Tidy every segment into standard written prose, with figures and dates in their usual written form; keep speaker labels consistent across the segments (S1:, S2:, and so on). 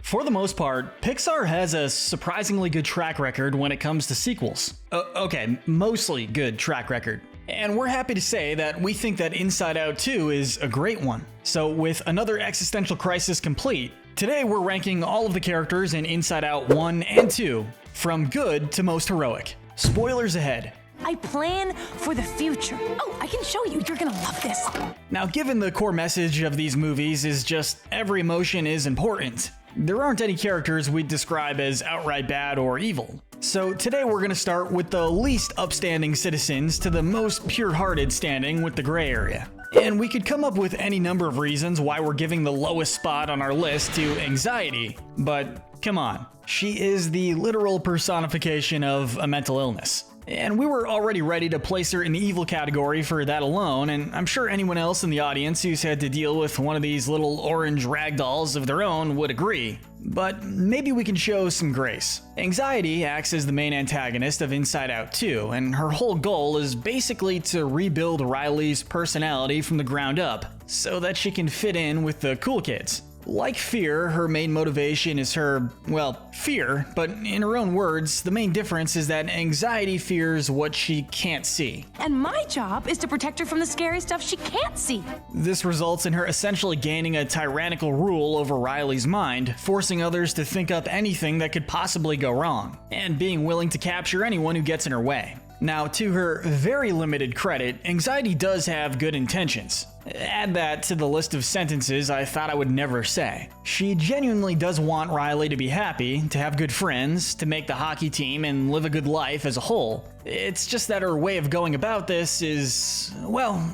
S1: For the most part, Pixar has a surprisingly good track record when it comes to sequels. Okay, mostly good track record. And we're happy to say that we think that Inside Out 2 is a great one. So with another existential crisis complete, today we're ranking all of the characters in Inside Out 1 and 2, from good to most heroic. Spoilers ahead.
S2: I plan for the future. Oh, I can show you. You're gonna love this.
S1: Now, given the core message of these movies is just every emotion is important, there aren't any characters we'd describe as outright bad or evil. So today we're going to start with the least upstanding citizens to the most pure-hearted standing with the gray area. And we could come up with any number of reasons why we're giving the lowest spot on our list to Anxiety, but come on, she is the literal personification of a mental illness. And we were already ready to place her in the evil category for that alone, and I'm sure anyone else in the audience who's had to deal with one of these little orange ragdolls of their own would agree. But maybe we can show some grace. Anxiety acts as the main antagonist of Inside Out 2, and her whole goal is basically to rebuild Riley's personality from the ground up, so that she can fit in with the cool kids. Like Fear, her main motivation is fear, but in her own words, the main difference is that Anxiety fears what she can't see.
S2: And my job is to protect her from the scary stuff she can't see.
S1: This results in her essentially gaining a tyrannical rule over Riley's mind, forcing others to think up anything that could possibly go wrong, and being willing to capture anyone who gets in her way. Now, to her very limited credit, Anxiety does have good intentions. Add that to the list of sentences I thought I would never say. She genuinely does want Riley to be happy, to have good friends, to make the hockey team, and live a good life as a whole. It's just that her way of going about this is,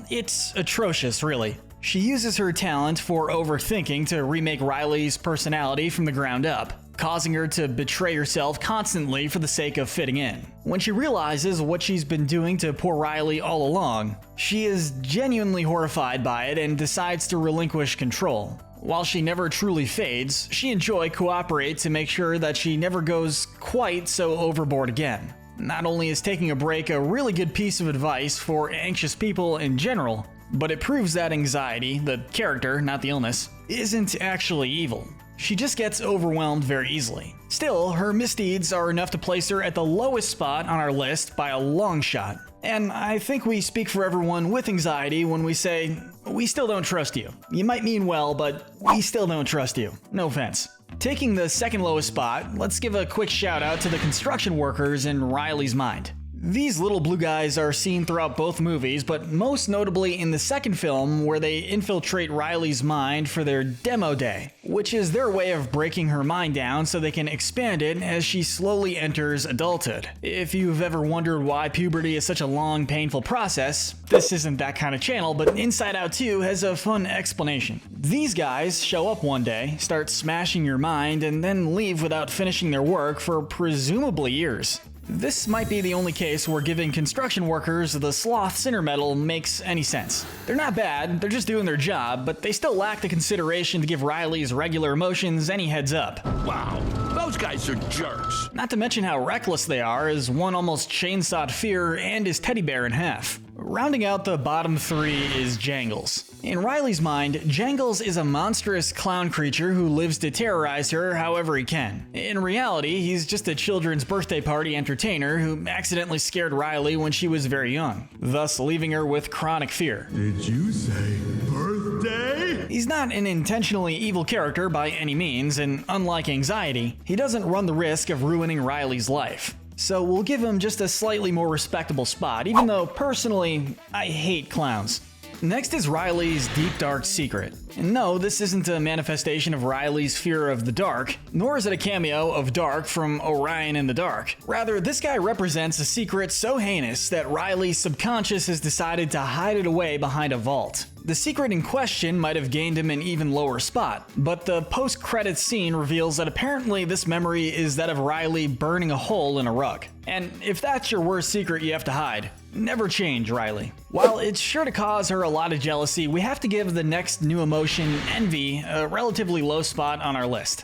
S1: it's atrocious, really. She uses her talent for overthinking to remake Riley's personality from the ground up, causing her to betray herself constantly for the sake of fitting in. When she realizes what she's been doing to poor Riley all along, she is genuinely horrified by it and decides to relinquish control. While she never truly fades, she and Joy cooperate to make sure that she never goes quite so overboard again. Not only is taking a break a really good piece of advice for anxious people in general, but it proves that Anxiety, the character, not the illness, isn't actually evil. She just gets overwhelmed very easily. Still, her misdeeds are enough to place her at the lowest spot on our list by a long shot. And I think we speak for everyone with Anxiety when we say, we still don't trust you. You might mean well, but we still don't trust you. No offense. Taking the second lowest spot, let's give a quick shout out to the construction workers in Riley's mind. These little blue guys are seen throughout both movies, but most notably in the second film where they infiltrate Riley's mind for their demo day, which is their way of breaking her mind down so they can expand it as she slowly enters adulthood. If you've ever wondered why puberty is such a long, painful process, this isn't that kind of channel, but Inside Out 2 has a fun explanation. These guys show up one day, start smashing your mind, and then leave without finishing their work for presumably years. This might be the only case where giving construction workers the sloth sinner medal makes any sense. They're not bad, they're just doing their job, but they still lack the consideration to give Riley's regular emotions any heads up.
S3: Wow, those guys are jerks.
S1: Not to mention how reckless they are, as one almost chainsawed Fear and his teddy bear in half. Rounding out the bottom three is Jangles. In Riley's mind, Jangles is a monstrous clown creature who lives to terrorize her however he can. In reality, he's just a children's birthday party entertainer who accidentally scared Riley when she was very young, thus leaving her with chronic fear.
S3: Did you say birthday?
S1: He's not an intentionally evil character by any means, and unlike Anxiety, he doesn't run the risk of ruining Riley's life. So we'll give him just a slightly more respectable spot, even though personally, I hate clowns. Next is Riley's deep dark secret. And no, this isn't a manifestation of Riley's fear of the dark, nor is it a cameo of Dark from Orion in the Dark. Rather, this guy represents a secret so heinous that Riley's subconscious has decided to hide it away behind a vault. The secret in question might have gained him an even lower spot, but the post-credits scene reveals that apparently this memory is that of Riley burning a hole in a rug. And if that's your worst secret you have to hide, never change Riley. While it's sure to cause her a lot of jealousy, we have to give the next new emotion, Envy, a relatively low spot on our list.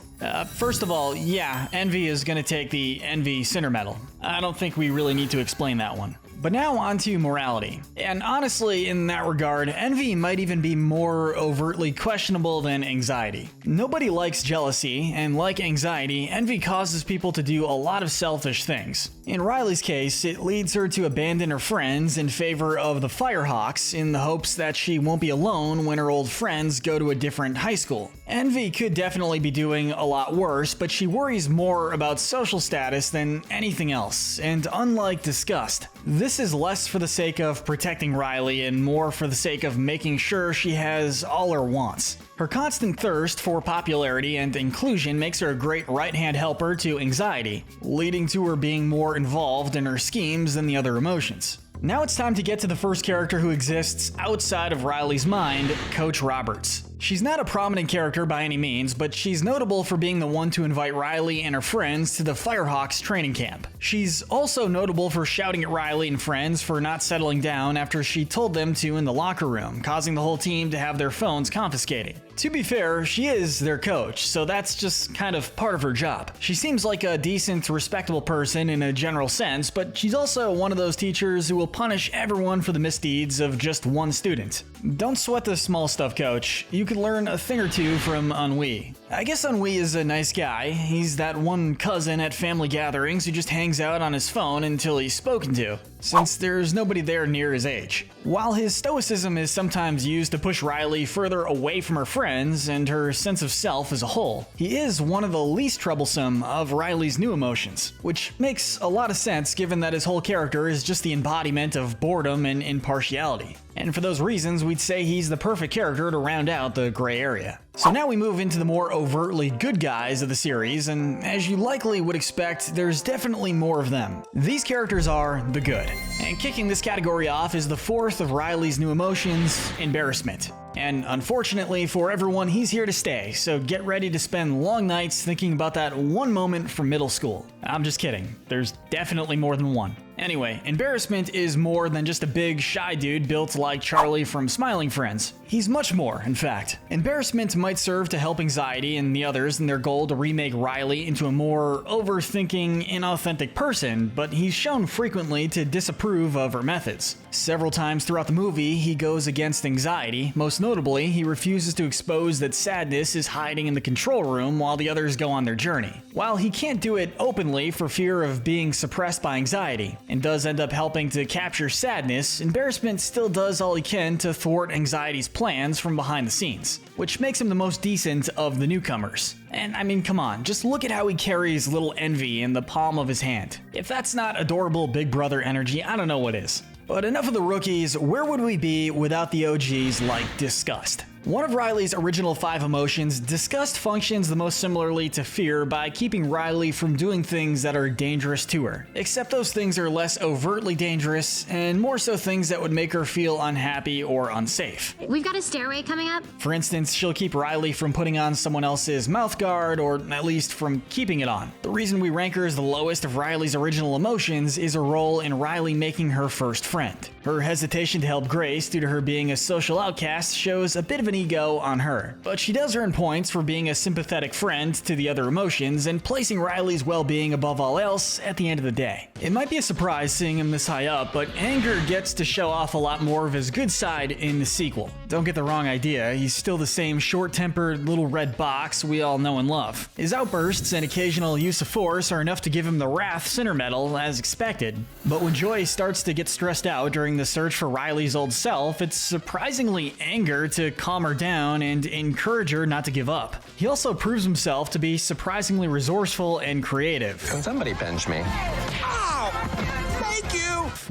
S1: First of all, yeah, Envy is going to take the Envy Sinner medal. I don't think we really need to explain that one. But now onto morality. And honestly, in that regard, envy might even be more overtly questionable than anxiety. Nobody likes jealousy, and like anxiety, envy causes people to do a lot of selfish things. In Riley's case, it leads her to abandon her friends in favor of the Firehawks in the hopes that she won't be alone when her old friends go to a different high school. Envy could definitely be doing a lot worse, but she worries more about social status than anything else, and unlike disgust, this is less for the sake of protecting Riley and more for the sake of making sure she has all her wants. Her constant thirst for popularity and inclusion makes her a great right-hand helper to anxiety, leading to her being more involved in her schemes than the other emotions. Now it's time to get to the first character who exists outside of Riley's mind, Coach Roberts. She's not a prominent character by any means, but she's notable for being the one to invite Riley and her friends to the Firehawks training camp. She's also notable for shouting at Riley and friends for not settling down after she told them to in the locker room, causing the whole team to have their phones confiscated. To be fair, she is their coach, so that's just kind of part of her job. She seems like a decent, respectable person in a general sense, but she's also one of those teachers who will punish everyone for the misdeeds of just one student. Don't sweat the small stuff, coach. You could learn a thing or two from Ennui. I guess Ennui is a nice guy. He's that one cousin at family gatherings who just hangs out on his phone until he's spoken to, since there's nobody there near his age. While his stoicism is sometimes used to push Riley further away from her friends and her sense of self as a whole, he is one of the least troublesome of Riley's new emotions, which makes a lot of sense given that his whole character is just the embodiment of boredom and impartiality. And for those reasons, we'd say he's the perfect character to round out the gray area. So now we move into the more overtly good guys of the series, and as you likely would expect, there's definitely more of them. These characters are the good. And kicking this category off is the fourth of Riley's new emotions, embarrassment. And unfortunately for everyone, he's here to stay, so get ready to spend long nights thinking about that one moment from middle school. I'm just kidding, there's definitely more than one. Anyway, embarrassment is more than just a big, shy dude built like Charlie from Smiling Friends. He's much more, in fact. Embarrassment might serve to help anxiety and the others in their goal to remake Riley into a more overthinking, inauthentic person, but he's shown frequently to disapprove of her methods. Several times throughout the movie, he goes against anxiety. Most notably, he refuses to expose that sadness is hiding in the control room while the others go on their journey. While he can't do it openly for fear of being suppressed by anxiety, and does end up helping to capture sadness, embarrassment still does all he can to thwart anxiety's plans from behind the scenes, which makes him the most decent of the newcomers. And I mean, come on, just look at how he carries little Envy in the palm of his hand. If that's not adorable big brother energy, I don't know what is. But enough of the rookies, where would we be without the OGs like disgust? One of Riley's original 5 emotions, disgust functions the most similarly to fear by keeping Riley from doing things that are dangerous to her. Except those things are less overtly dangerous, and more so things that would make her feel unhappy or unsafe.
S4: We've got a stairway coming up.
S1: For instance, she'll keep Riley from putting on someone else's mouth guard, or at least from keeping it on. The reason we rank her as the lowest of Riley's original emotions is a role in Riley making her first friend. Her hesitation to help Grace due to her being a social outcast shows a bit of an ego on her, but she does earn points for being a sympathetic friend to the other emotions and placing Riley's well-being above all else at the end of the day. It might be a surprise seeing him this high up, but Anger gets to show off a lot more of his good side in the sequel. Don't get the wrong idea, he's still the same short-tempered little red box we all know and love. His outbursts and occasional use of force are enough to give him the Wrath Center medal as expected, but when Joy starts to get stressed out during the search for Riley's old self, it's surprisingly Anger to calm her down and encourage her not to give up. He also proves himself to be surprisingly resourceful and creative.
S5: Can somebody pinch me?
S3: Thank you!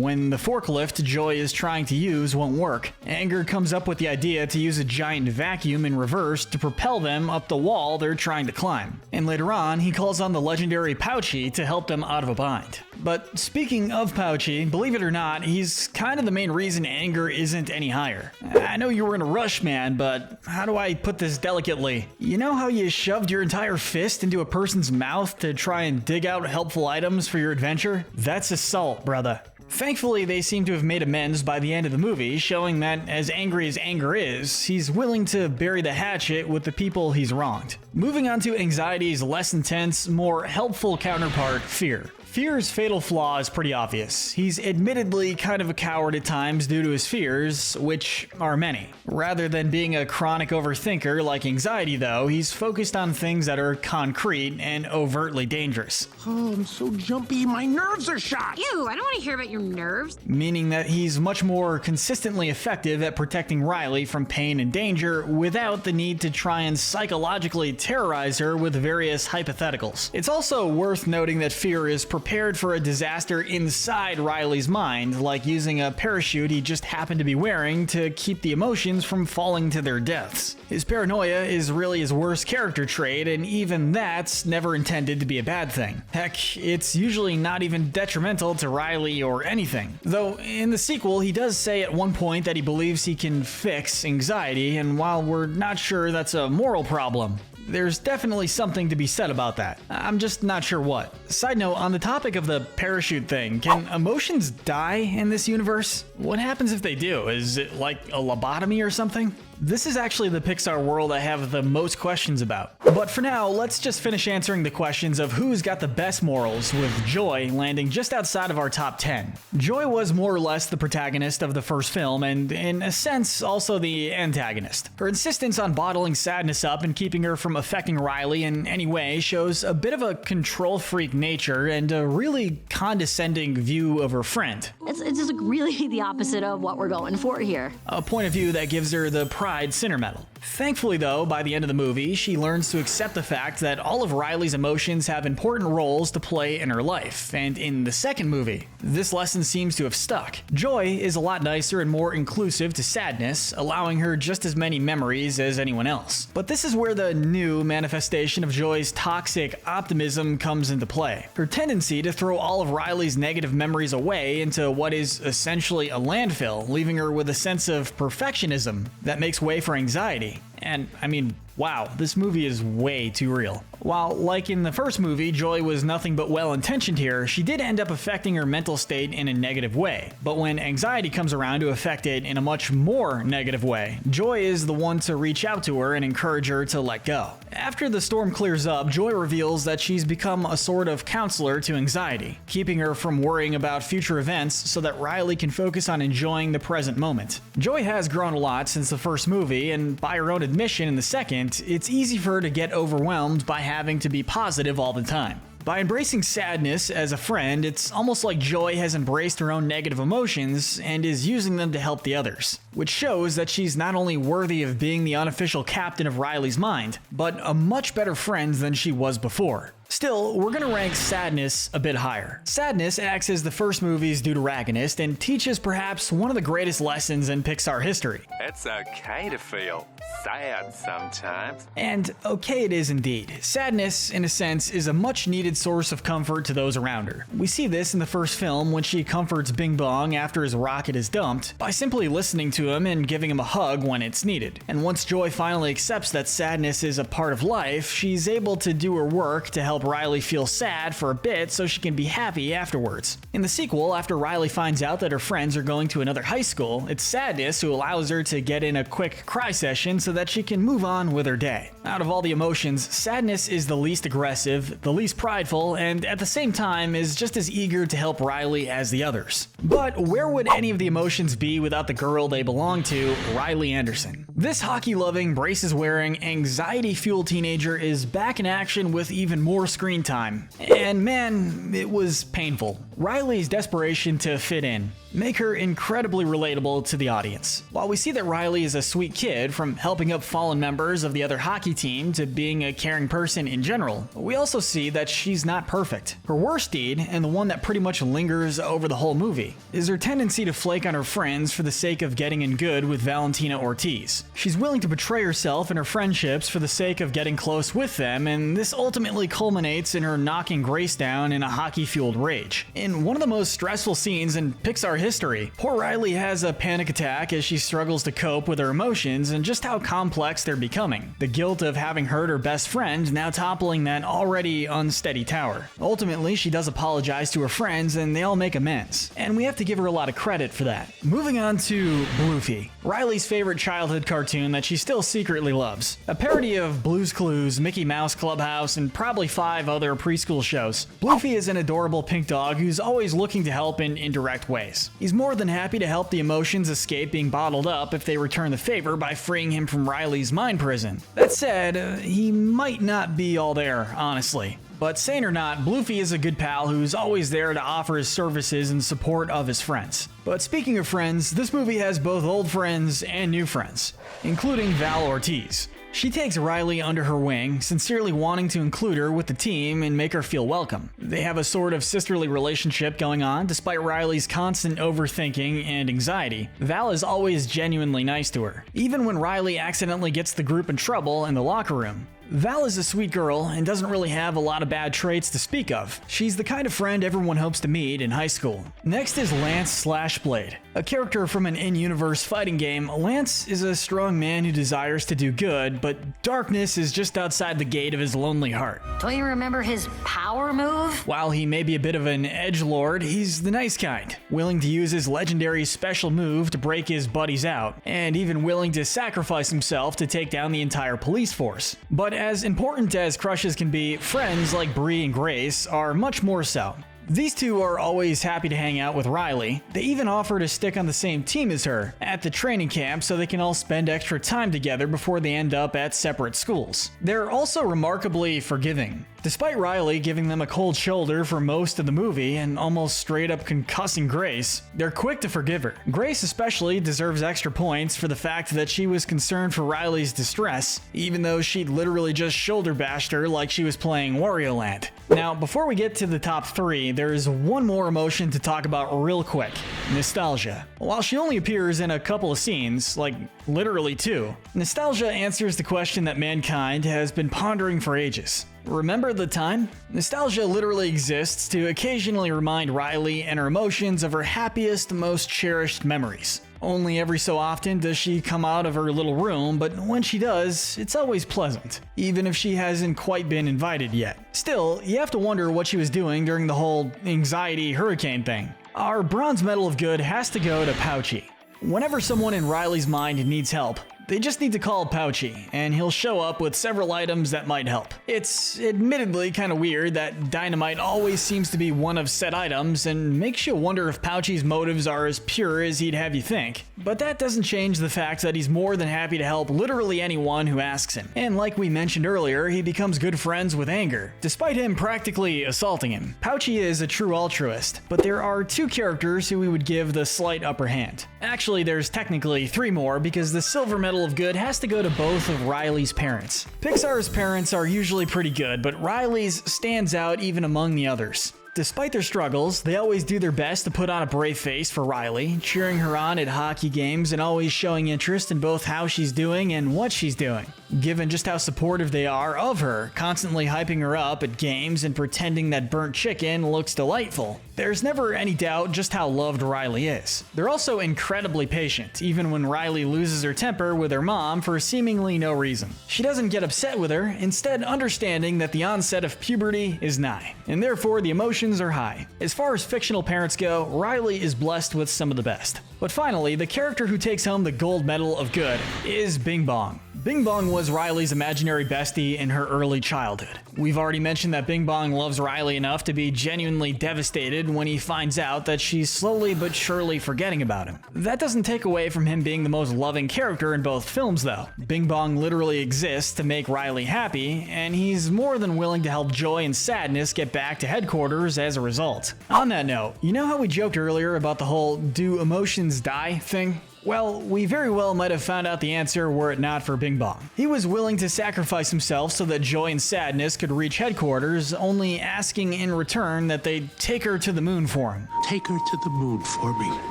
S1: When the forklift Joy is trying to use won't work, Anger comes up with the idea to use a giant vacuum in reverse to propel them up the wall they're trying to climb. And later on, he calls on the legendary Pouchy to help them out of a bind. But speaking of Pouchy, believe it or not, he's kind of the main reason Anger isn't any higher. I know you were in a rush, man, but how do I put this delicately? You know how you shoved your entire fist into a person's mouth to try and dig out helpful items for your adventure? That's assault, brother. Thankfully, they seem to have made amends by the end of the movie, showing that as angry as Anger is, he's willing to bury the hatchet with the people he's wronged. Moving on to anxiety's less intense, more helpful counterpart, fear. Fear's fatal flaw is pretty obvious. He's admittedly kind of a coward at times due to his fears, which are many. Rather than being a chronic overthinker like anxiety though, he's focused on things that are concrete and overtly dangerous.
S3: Oh, I'm so jumpy, my nerves are shot.
S4: Ew, I don't want to hear about your nerves.
S1: Meaning that he's much more consistently effective at protecting Riley from pain and danger without the need to try and psychologically terrorize her with various hypotheticals. It's also worth noting that Fear is prepared for a disaster inside Riley's mind, like using a parachute he just happened to be wearing to keep the emotions from falling to their deaths. His paranoia is really his worst character trait, and even that's never intended to be a bad thing. Heck, it's usually not even detrimental to Riley or anything. Though in the sequel, he does say at one point that he believes he can fix anxiety, and while we're not sure that's a moral problem, there's definitely something to be said about that. I'm just not sure what. Side note, on the topic of the parachute thing, can emotions die in this universe? What happens if they do? Is it like a lobotomy or something? This is actually the Pixar world I have the most questions about. But for now, let's just finish answering the questions of who's got the best morals, with Joy landing just outside of our top 10. Joy was more or less the protagonist of the first film, and in a sense, also the antagonist. Her insistence on bottling sadness up and keeping her from affecting Riley in any way shows a bit of a control freak nature and a really condescending view of her friend.
S5: It's just like really the opposite of what we're going for here.
S1: A point of view that gives her the Pride Sinner Medal. Thankfully though, by the end of the movie, she learns to accept the fact that all of Riley's emotions have important roles to play in her life, and in the second movie, this lesson seems to have stuck. Joy is a lot nicer and more inclusive to sadness, allowing her just as many memories as anyone else. But this is where the new manifestation of Joy's toxic optimism comes into play. Her tendency to throw all of Riley's negative memories away into what is essentially a landfill, leaving her with a sense of perfectionism that makes way for anxiety. And I mean, wow, this movie is way too real. While, like in the first movie, Joy was nothing but well-intentioned here, she did end up affecting her mental state in a negative way. But when anxiety comes around to affect it in a much more negative way, Joy is the one to reach out to her and encourage her to let go. After the storm clears up, Joy reveals that she's become a sort of counselor to anxiety, keeping her from worrying about future events so that Riley can focus on enjoying the present moment. Joy has grown a lot since the first movie, and by her own admission in the second, it's easy for her to get overwhelmed by having to be positive all the time. By embracing sadness as a friend, it's almost like Joy has embraced her own negative emotions and is using them to help the others, which shows that she's not only worthy of being the unofficial captain of Riley's mind, but a much better friend than she was before. Still, we're gonna rank Sadness a bit higher. Sadness acts as the first movie's deuteragonist and teaches perhaps one of the greatest lessons in Pixar history.
S6: It's okay to feel sad sometimes.
S1: And okay it is indeed. Sadness, in a sense, is a much needed source of comfort to those around her. We see this in the first film when she comforts Bing Bong after his rocket is dumped by simply listening to him and giving him a hug when it's needed. And once Joy finally accepts that sadness is a part of life, she's able to do her work to help Riley feel sad for a bit so she can be happy afterwards. In the sequel, after Riley finds out that her friends are going to another high school, it's Sadness who allows her to get in a quick cry session so that she can move on with her day. Out of all the emotions, Sadness is the least aggressive, the least prideful, and at the same time is just as eager to help Riley as the others. But where would any of the emotions be without the girl they belong to, Riley Anderson? This hockey-loving, braces-wearing, anxiety-fueled teenager is back in action with even more screen time. And man, it was painful. Riley's desperation to fit in make her incredibly relatable to the audience. While we see that Riley is a sweet kid, from helping up fallen members of the other hockey team to being a caring person in general, we also see that she's not perfect. Her worst deed, and the one that pretty much lingers over the whole movie, is her tendency to flake on her friends for the sake of getting in good with Valentina Ortiz. She's willing to betray herself and her friendships for the sake of getting close with them, and this ultimately culminates in her knocking Grace down in a hockey-fueled rage. in one of the most stressful scenes in Pixar history. Poor Riley has a panic attack as she struggles to cope with her emotions and just how complex they're becoming. The guilt of having hurt her best friend now toppling that already unsteady tower. Ultimately, she does apologize to her friends and they all make amends. And we have to give her a lot of credit for that. Moving on to Bluefy, Riley's favorite childhood cartoon that she still secretly loves. A parody of Blue's Clues, Mickey Mouse Clubhouse, and probably 5 other preschool shows. Bluefy is an adorable pink dog who's always looking to help in indirect ways. He's more than happy to help the emotions escape being bottled up if they return the favor by freeing him from Riley's mind prison. That said, he might not be all there, honestly. But sane or not, Bluefy is a good pal who's always there to offer his services in support of his friends. But speaking of friends, this movie has both old friends and new friends, including Val Ortiz. She takes Riley under her wing, sincerely wanting to include her with the team and make her feel welcome. They have a sort of sisterly relationship going on, despite Riley's constant overthinking and anxiety. Val is always genuinely nice to her, even when Riley accidentally gets the group in trouble in the locker room. Val is a sweet girl and doesn't really have a lot of bad traits to speak of. She's the kind of friend everyone hopes to meet in high school. Next is Lance Slashblade. A character from an in-universe fighting game, Lance is a strong man who desires to do good, but darkness is just outside the gate of his lonely heart.
S5: Don't you remember his power move?
S1: While he may be a bit of an edgelord, he's the nice kind, willing to use his legendary special move to break his buddies out, and even willing to sacrifice himself to take down the entire police force. But as important as crushes can be, friends like Bree and Grace are much more so. These two are always happy to hang out with Riley. They even offer to stick on the same team as her at the training camp so they can all spend extra time together before they end up at separate schools. They're also remarkably forgiving. Despite Riley giving them a cold shoulder for most of the movie and almost straight up concussing Grace, they're quick to forgive her. Grace especially deserves extra points for the fact that she was concerned for Riley's distress, even though she'd literally just shoulder bashed her like she was playing Wario Land. Now, before we get to the top 3, there is one more emotion to talk about real quick: nostalgia. While she only appears in a couple of scenes, like literally 2, nostalgia answers the question that mankind has been pondering for ages. Remember the time? Nostalgia literally exists to occasionally remind Riley and her emotions of her happiest, most cherished memories. Only every so often does she come out of her little room, but when she does, it's always pleasant, even if she hasn't quite been invited yet. Still, you have to wonder what she was doing during the whole anxiety hurricane thing. Our bronze medal of good has to go to Pouchy. Whenever someone in Riley's mind needs help, they just need to call Pouchy, and he'll show up with several items that might help. It's admittedly kind of weird that dynamite always seems to be one of said items, and makes you wonder if Pouchy's motives are as pure as he'd have you think. But that doesn't change the fact that he's more than happy to help literally anyone who asks him. And like we mentioned earlier, he becomes good friends with Anger, despite him practically assaulting him. Pouchy is a true altruist, but there are 2 characters who we would give the slight upper hand. Actually, there's technically 3 more, because the silver medal of good has to go to both of Riley's parents. Pixar's parents are usually pretty good, but Riley's stands out even among the others. Despite their struggles, they always do their best to put on a brave face for Riley, cheering her on at hockey games and always showing interest in both how she's doing and what she's doing. Given just how supportive they are of her, constantly hyping her up at games and pretending that burnt chicken looks delightful, there's never any doubt just how loved Riley is. They're also incredibly patient, even when Riley loses her temper with her mom for seemingly no reason. She doesn't get upset with her, instead understanding that the onset of puberty is nigh, and therefore the emotions are high. As far as fictional parents go, Riley is blessed with some of the best. But finally, the character who takes home the gold medal of good is Bing Bong. Bing Bong was Riley's imaginary bestie in her early childhood. We've already mentioned that Bing Bong loves Riley enough to be genuinely devastated when he finds out that she's slowly but surely forgetting about him. That doesn't take away from him being the most loving character in both films though. Bing Bong literally exists to make Riley happy, and he's more than willing to help Joy and Sadness get back to headquarters as a result. On that note, you know how we joked earlier about the whole "do emotions die" thing? Well, we very well might have found out the answer were it not for Bing Bong. He was willing to sacrifice himself so that Joy and Sadness could reach headquarters, only asking in return that they take her to the moon for him.
S3: Take her to the moon for me.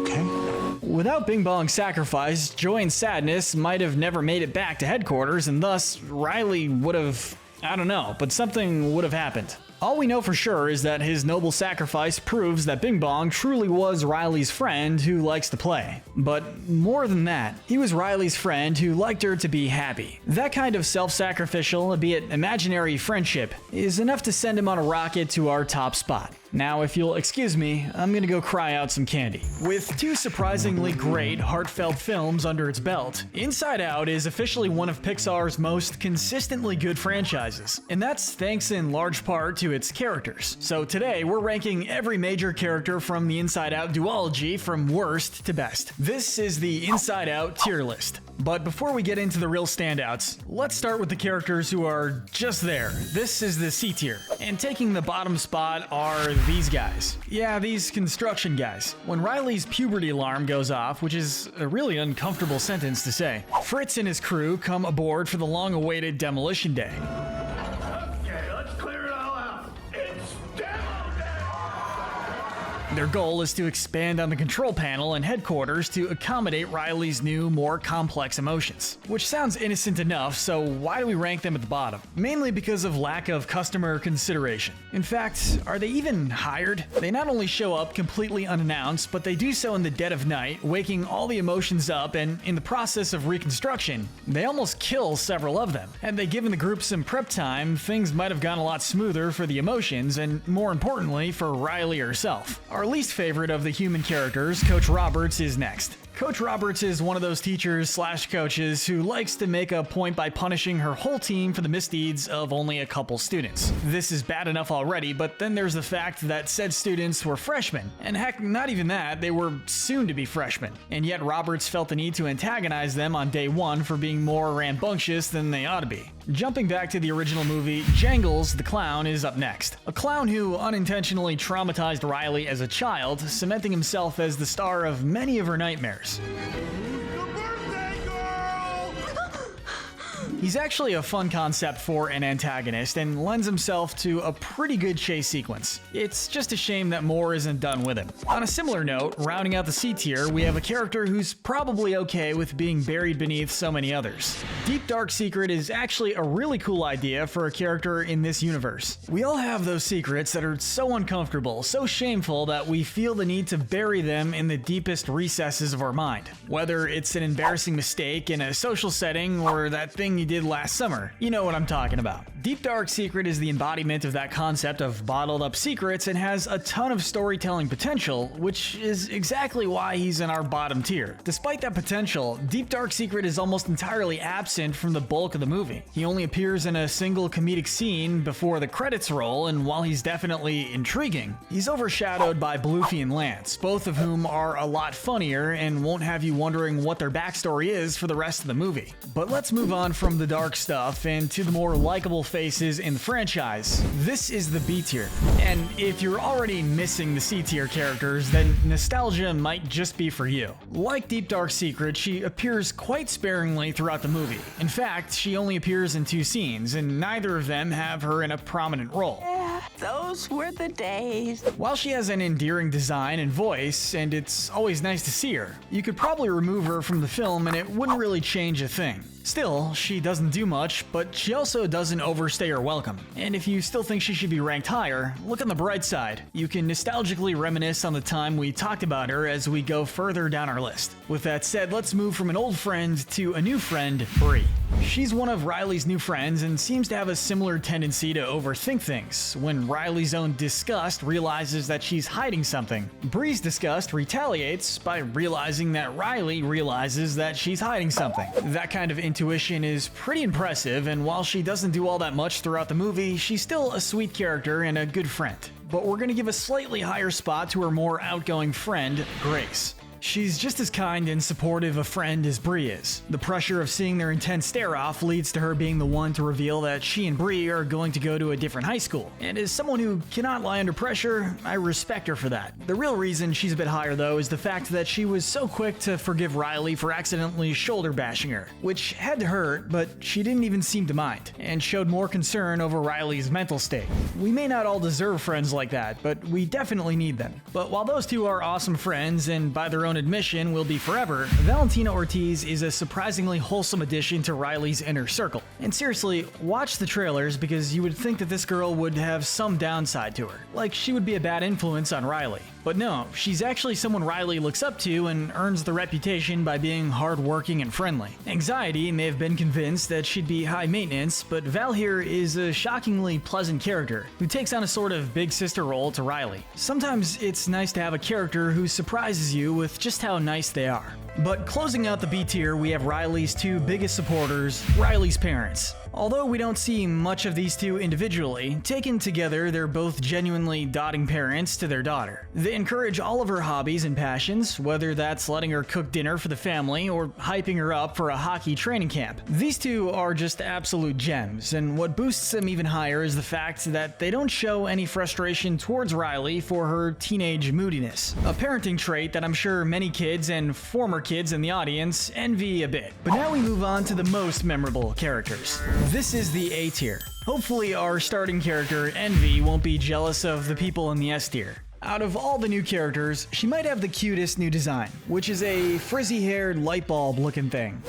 S3: Okay?
S1: Without Bing Bong's sacrifice, Joy and Sadness might have never made it back to headquarters, and thus Riley would have, I don't know, but something would have happened. All we know for sure is that his noble sacrifice proves that Bing Bong truly was Riley's friend who likes to play. But more than that, he was Riley's friend who liked her to be happy. That kind of self-sacrificial, albeit imaginary friendship is enough to send him on a rocket to our top spot. Now, if you'll excuse me, I'm gonna go cry out some candy. With two surprisingly great, heartfelt films under its belt, Inside Out is officially one of Pixar's most consistently good franchises, and that's thanks in large part to its characters. So today, we're ranking every major character from the Inside Out duology from worst to best. This is the Inside Out tier list. But before we get into the real standouts, let's start with the characters who are just there. This is the C tier, and taking the bottom spot are these guys. Yeah, these construction guys. When Riley's puberty alarm goes off, which is a really uncomfortable sentence to say, Fritz and his crew come aboard for the long-awaited demolition day.
S3: Okay, let's clear it all out. It's demo day!
S1: Their goal is to expand on the control panel and headquarters to accommodate Riley's new, more complex emotions. Which sounds innocent enough, so why do we rank them at the bottom? Mainly because of lack of customer consideration. In fact, are they even hired? They not only show up completely unannounced, but they do so in the dead of night, waking all the emotions up, and in the process of reconstruction, they almost kill several of them. Had they given the group some prep time, things might have gone a lot smoother for the emotions, and more importantly, for Riley herself. Our least favorite of the human characters, Coach Roberts, is next. Coach Roberts is one of those teachers/coaches who likes to make a point by punishing her whole team for the misdeeds of only a couple students. This is bad enough already, but then there's the fact that said students were freshmen. And heck, not even that, they were soon to be freshmen. And yet Roberts felt the need to antagonize them on day one for being more rambunctious than they ought to be. Jumping back to the original movie, Jangles the Clown is up next. A clown who unintentionally traumatized Riley as a child, cementing himself as the star of many of her nightmares. He's actually a fun concept for an antagonist and lends himself to a pretty good chase sequence. It's just a shame that more isn't done with him. On a similar note, rounding out the C tier, we have a character who's probably okay with being buried beneath so many others. Deep Dark Secret is actually a really cool idea for a character in this universe. We all have those secrets that are so uncomfortable, so shameful that we feel the need to bury them in the deepest recesses of our mind. Whether it's an embarrassing mistake in a social setting or that thing you did last summer. You know what I'm talking about. Deep Dark Secret is the embodiment of that concept of bottled up secrets and has a ton of storytelling potential, which is exactly why he's in our bottom tier. Despite that potential, Deep Dark Secret is almost entirely absent from the bulk of the movie. He only appears in a single comedic scene before the credits roll, and while he's definitely intriguing, he's overshadowed by Bluefy and Lance, both of whom are a lot funnier and won't have you wondering what their backstory is for the rest of the movie. But let's move on from the dark stuff and to the more likable faces in the franchise. This is the B tier. And if you're already missing the C tier characters, then nostalgia might just be for you. Like Deep Dark Secret, she appears quite sparingly throughout the movie. In fact, she only appears in 2 scenes, and neither of them have her in a prominent role.
S2: Those were the days.
S1: While she has an endearing design and voice, and it's always nice to see her, you could probably remove her from the film and it wouldn't really change a thing. Still, she doesn't do much, but she also doesn't overstay her welcome. And if you still think she should be ranked higher, look on the bright side. You can nostalgically reminisce on the time we talked about her as we go further down our list. With that said, let's move from an old friend to a new friend, Bree. She's one of Riley's new friends and seems to have a similar tendency to overthink things. When Riley's own disgust realizes that she's hiding something, Bree's disgust retaliates by realizing that Riley realizes that she's hiding something. That kind of intuition is pretty impressive, and while she doesn't do all that much throughout the movie, she's still a sweet character and a good friend. But we're gonna give a slightly higher spot to her more outgoing friend, Grace. She's just as kind and supportive a friend as Bree is. The pressure of seeing their intense stare-off leads to her being the one to reveal that she and Bree are going to go to a different high school. And as someone who cannot lie under pressure, I respect her for that. The real reason she's a bit higher though is the fact that she was so quick to forgive Riley for accidentally shoulder bashing her, which had to hurt, but she didn't even seem to mind, and showed more concern over Riley's mental state. We may not all deserve friends like that, but we definitely need them. But while those two are awesome friends, and by their own admission will be forever, Valentina Ortiz is a surprisingly wholesome addition to Riley's inner circle. And seriously, watch the trailers because you would think that this girl would have some downside to her, like she would be a bad influence on Riley. But no, she's actually someone Riley looks up to and earns the reputation by being hardworking and friendly. Anxiety may have been convinced that she'd be high maintenance, but Val here is a shockingly pleasant character who takes on a sort of big sister role to Riley. Sometimes it's nice to have a character who surprises you with just how nice they are. But closing out the B tier, we have Riley's two biggest supporters, Riley's parents. Although we don't see much of these two individually, taken together, they're both genuinely doting parents to their daughter. They encourage all of her hobbies and passions, whether that's letting her cook dinner for the family or hyping her up for a hockey training camp. These two are just absolute gems, and what boosts them even higher is the fact that they don't show any frustration towards Riley for her teenage moodiness. A parenting trait that I'm sure many kids and former kids in the audience envy a bit. But now we move on to the most memorable characters. This is the A tier. Hopefully our starting character, Envy, won't be jealous of the people in the S tier. Out of all the new characters, she might have the cutest new design, which is a frizzy-haired light bulb looking thing.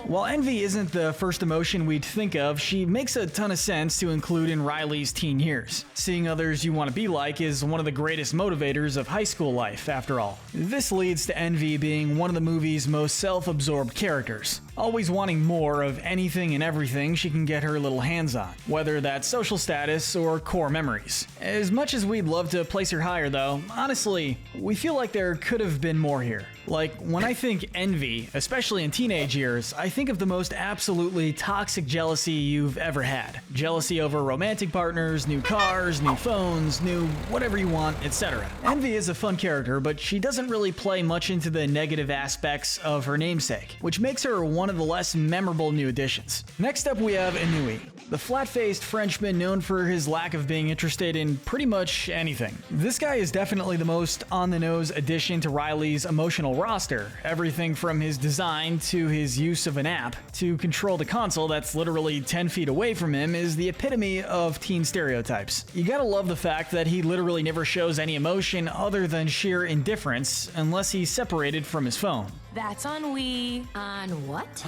S1: While envy isn't the first emotion we'd think of, she makes a ton of sense to include in Riley's teen years. Seeing others you want to be like is one of the greatest motivators of high school life, after all. This leads to Envy being one of the movie's most self-absorbed characters, always wanting more of anything and everything she can get her little hands on, whether that's social status or core memories. As much as we'd love to place her higher though, honestly, we feel like there could have been more here. Like, when I think envy, especially in teenage years, I think of the most absolutely toxic jealousy you've ever had. Jealousy over romantic partners, new cars, new phones, new whatever you want, etc. Envy is a fun character, but she doesn't really play much into the negative aspects of her namesake, which makes her one of the less memorable new additions. Next up we have Inui, the flat-faced Frenchman known for his lack of being interested in pretty much anything. This guy is definitely the most on-the-nose addition to Riley's emotional roster. Everything from his design to his use of an app to control the console that's literally 10 feet away from him is the epitome of teen stereotypes. You gotta love the fact that he literally never shows any emotion other than sheer indifference unless he's separated from his phone.
S2: That's ennui.
S5: On what?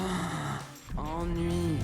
S7: Ennui.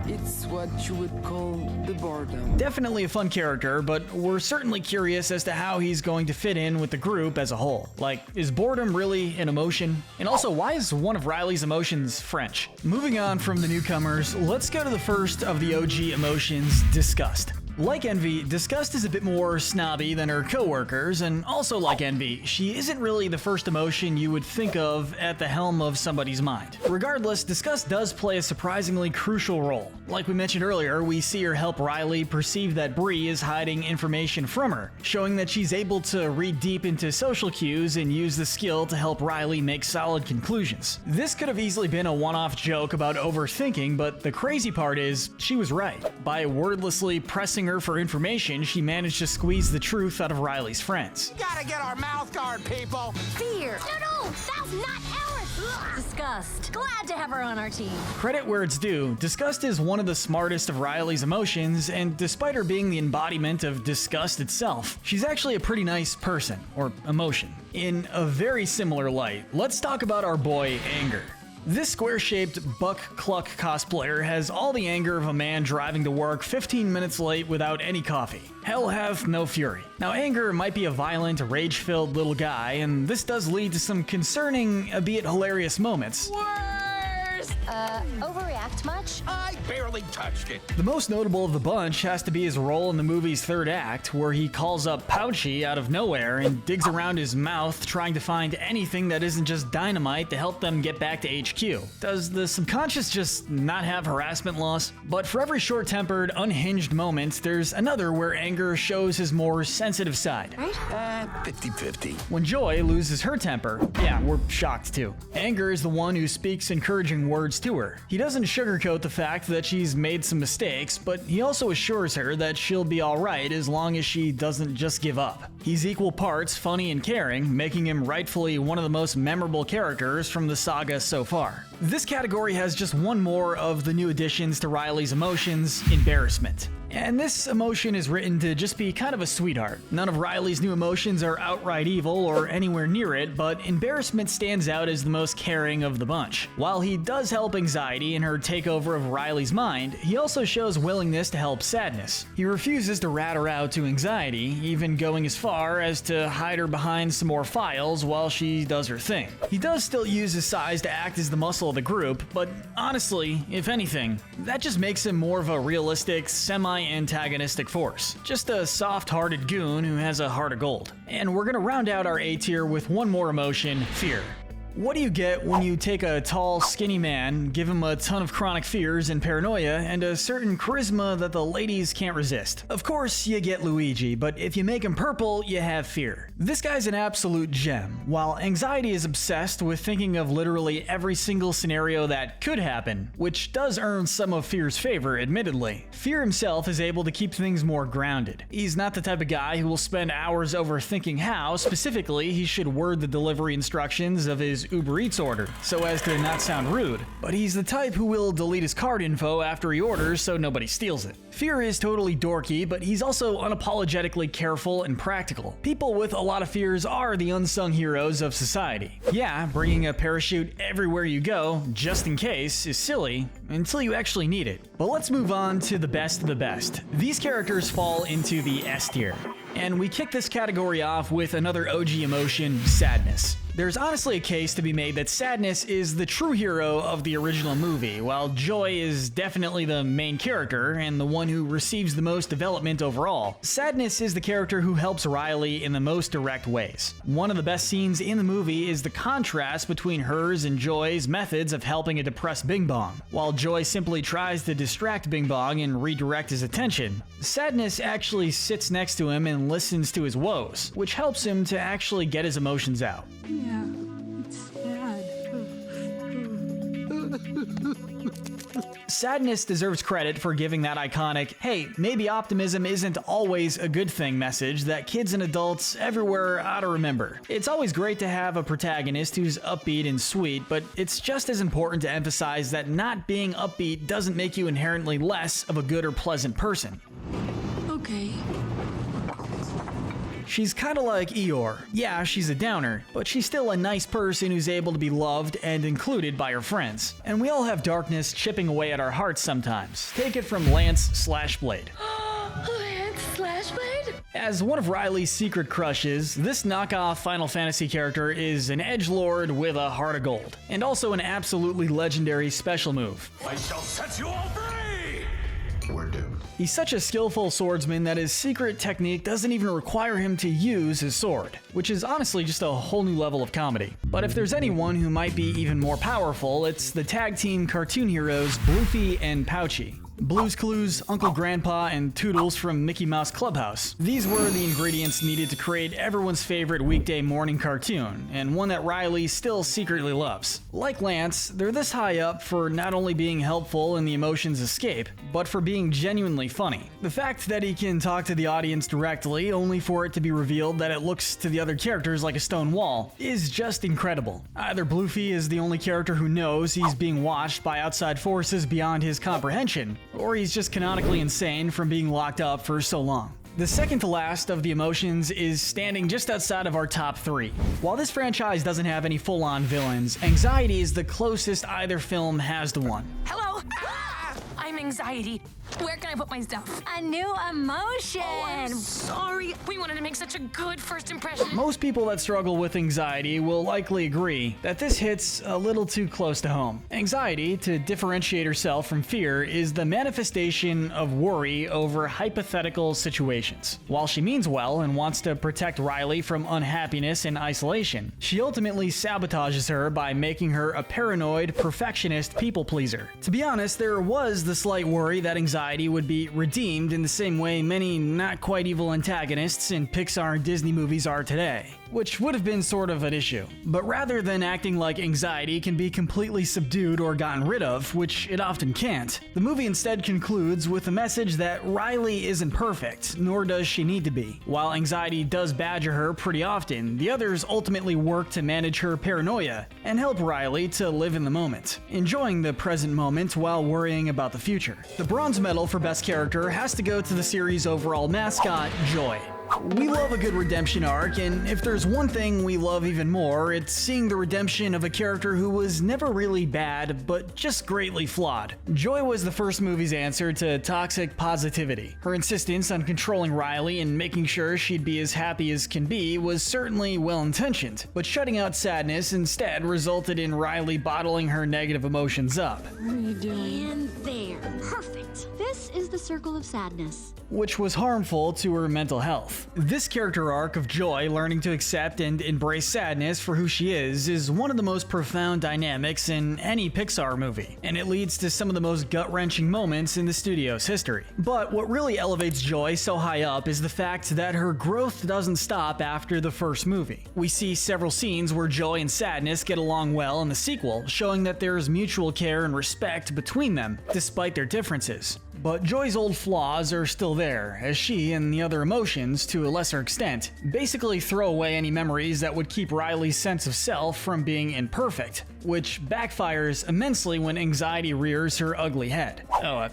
S7: It's what you would call the boredom.
S1: Definitely a fun character, but we're certainly curious as to how he's going to fit in with the group as a whole. Like, is boredom really an emotion? And also, why is one of Riley's emotions French? Moving on from the newcomers, let's go to the first of the OG emotions, disgust. Like Envy, Disgust is a bit more snobby than her co-workers, and also like Envy, she isn't really the first emotion you would think of at the helm of somebody's mind. Regardless, Disgust does play a surprisingly crucial role. Like we mentioned earlier, we see her help Riley perceive that Bree is hiding information from her, showing that she's able to read deep into social cues and use the skill to help Riley make solid conclusions. This could have easily been a one-off joke about overthinking, but the crazy part is, she was right. By wordlessly pressing her for information, she managed to squeeze the truth out of Riley's friends.
S8: Gotta get our mouth guard, people!
S5: Fear.
S4: No, that's not ours.
S5: Disgust. Glad to have her on our team.
S1: Credit where it's due, Disgust is one of the smartest of Riley's emotions, and despite her being the embodiment of disgust itself, she's actually a pretty nice person, or emotion. In a very similar light, let's talk about our boy, Anger. This square-shaped Buck Cluck cosplayer has all the anger of a man driving to work 15 minutes late without any coffee. Hell hath no fury. Now, Anger might be a violent, rage-filled little guy, and this does lead to some concerning, albeit hilarious moments.
S5: Overreact much?
S8: I barely touched it.
S1: The most notable of the bunch has to be his role in the movie's third act, where he calls up Pouchy out of nowhere and digs around his mouth trying to find anything that isn't just dynamite to help them get back to HQ. Does the subconscious just not have harassment laws? But for every short-tempered, unhinged moment, there's another where Anger shows his more sensitive side.
S8: 50-50.
S1: When Joy loses her temper, yeah, we're shocked too. Anger is the one who speaks encouraging words to her. He doesn't sugarcoat the fact that she's made some mistakes, but he also assures her that she'll be alright as long as she doesn't just give up. He's equal parts funny and caring, making him rightfully one of the most memorable characters from the saga so far. This category has just one more of the new additions to Riley's emotions, embarrassment. And this emotion is written to just be kind of a sweetheart. None of Riley's new emotions are outright evil or anywhere near it, but embarrassment stands out as the most caring of the bunch. While he does help anxiety in her takeover of Riley's mind, he also shows willingness to help sadness. He refuses to rat her out to anxiety, even going as far as to hide her behind some more files while she does her thing. He does still use his size to act as the muscle of the group, but honestly, if anything, that just makes him more of a realistic, semi-antagonistic force. Just a soft-hearted goon who has a heart of gold. And we're gonna round out our A tier with one more emotion, fear. What do you get when you take a tall, skinny man, give him a ton of chronic fears and paranoia, and a certain charisma that the ladies can't resist? Of course, you get Luigi, but if you make him purple, you have fear. This guy's an absolute gem. While anxiety is obsessed with thinking of literally every single scenario that could happen, which does earn some of Fear's favor, admittedly, Fear himself is able to keep things more grounded. He's not the type of guy who will spend hours overthinking how, specifically, he should word the delivery instructions of his Uber Eats order, so as to not sound rude, but he's the type who will delete his card info after he orders so nobody steals it. Fear is totally dorky, but he's also unapologetically careful and practical. People with a lot of fears are the unsung heroes of society. Yeah, bringing a parachute everywhere you go, just in case, is silly, until you actually need it. But let's move on to the best of the best. These characters fall into the S tier. And we kick this category off with another OG emotion, sadness. There's honestly a case to be made that sadness is the true hero of the original movie, while joy is definitely the main character and the one who receives the most development overall. Sadness is the character who helps Riley in the most direct ways. One of the best scenes in the movie is the contrast between hers and Joy's methods of helping a depressed Bing Bong. While Joy simply tries to distract Bing Bong and redirect his attention, Sadness actually sits next to him and listens to his woes, which helps him to actually get his emotions out.
S2: Yeah, it's sad.
S1: Sadness deserves credit for giving that iconic, hey, maybe optimism isn't always a good thing message that kids and adults everywhere ought to remember. It's always great to have a protagonist who's upbeat and sweet, but it's just as important to emphasize that not being upbeat doesn't make you inherently less of a good or pleasant person.
S2: Okay.
S1: She's kinda like Eeyore. Yeah, she's a downer, but she's still a nice person who's able to be loved and included by her friends. And we all have darkness chipping away at our hearts sometimes. Take it from Lance/Blade.
S4: Lance/Blade?
S1: As one of Riley's secret crushes, this knockoff Final Fantasy character is an edgelord with a heart of gold, and also an absolutely legendary special move.
S3: I shall set you all free! We're doomed.
S1: He's such a skillful swordsman that his secret technique doesn't even require him to use his sword, which is honestly just a whole new level of comedy. But if there's anyone who might be even more powerful, it's the tag team cartoon heroes Bluefy and Pouchy. Blue's Clues, Uncle Grandpa, and Toodles from Mickey Mouse Clubhouse. These were the ingredients needed to create everyone's favorite weekday morning cartoon, and one that Riley still secretly loves. Like Lance, they're this high up for not only being helpful in the emotions escape, but for being genuinely funny. The fact that he can talk to the audience directly, only for it to be revealed that it looks to the other characters like a stone wall, is just incredible. Either Bluefy is the only character who knows he's being watched by outside forces beyond his comprehension, or he's just canonically insane from being locked up for so long. The second to last of the emotions is standing just outside of our top 3. While this franchise doesn't have any full-on villains, anxiety is the closest either film has to one.
S2: Hello? I'm Anxiety. Where can I put my stuff?
S5: A new emotion.
S2: Sorry. We wanted to make such a good first impression.
S1: Most people that struggle with anxiety will likely agree that this hits a little too close to home. Anxiety, to differentiate herself from fear, is the manifestation of worry over hypothetical situations. While she means well and wants to protect Riley from unhappiness and isolation, she ultimately sabotages her by making her a paranoid, perfectionist people pleaser. To be honest, there was the slight worry that anxiety would be redeemed in the same way many not quite evil antagonists in Pixar and Disney movies are today, which would have been sort of an issue. But rather than acting like anxiety can be completely subdued or gotten rid of, which it often can't, the movie instead concludes with a message that Riley isn't perfect, nor does she need to be. While anxiety does badger her pretty often, the others ultimately work to manage her paranoia and help Riley to live in the moment, enjoying the present moment while worrying about the future. The bronze medal medal for Best Character has to go to the series' overall mascot, Joy. We love a good redemption arc, and if there's one thing we love even more, it's seeing the redemption of a character who was never really bad, but just greatly flawed. Joy was the first movie's answer to toxic positivity. Her insistence on controlling Riley and making sure she'd be as happy as can be was certainly well-intentioned, but shutting out sadness instead resulted in Riley bottling her negative emotions up.
S7: What are you doing?
S5: And there. Perfect. This is the circle of sadness.
S1: Which was harmful to her mental health. This character arc of Joy learning to accept and embrace sadness for who she is one of the most profound dynamics in any Pixar movie, and it leads to some of the most gut-wrenching moments in the studio's history. But what really elevates Joy so high up is the fact that her growth doesn't stop after the first movie. We see several scenes where Joy and Sadness get along well in the sequel, showing that there is mutual care and respect between them, despite their differences. But Joy's old flaws are still there, as she and the other emotions, to a lesser extent, basically throw away any memories that would keep Riley's sense of self from being imperfect, which backfires immensely when anxiety rears her ugly head.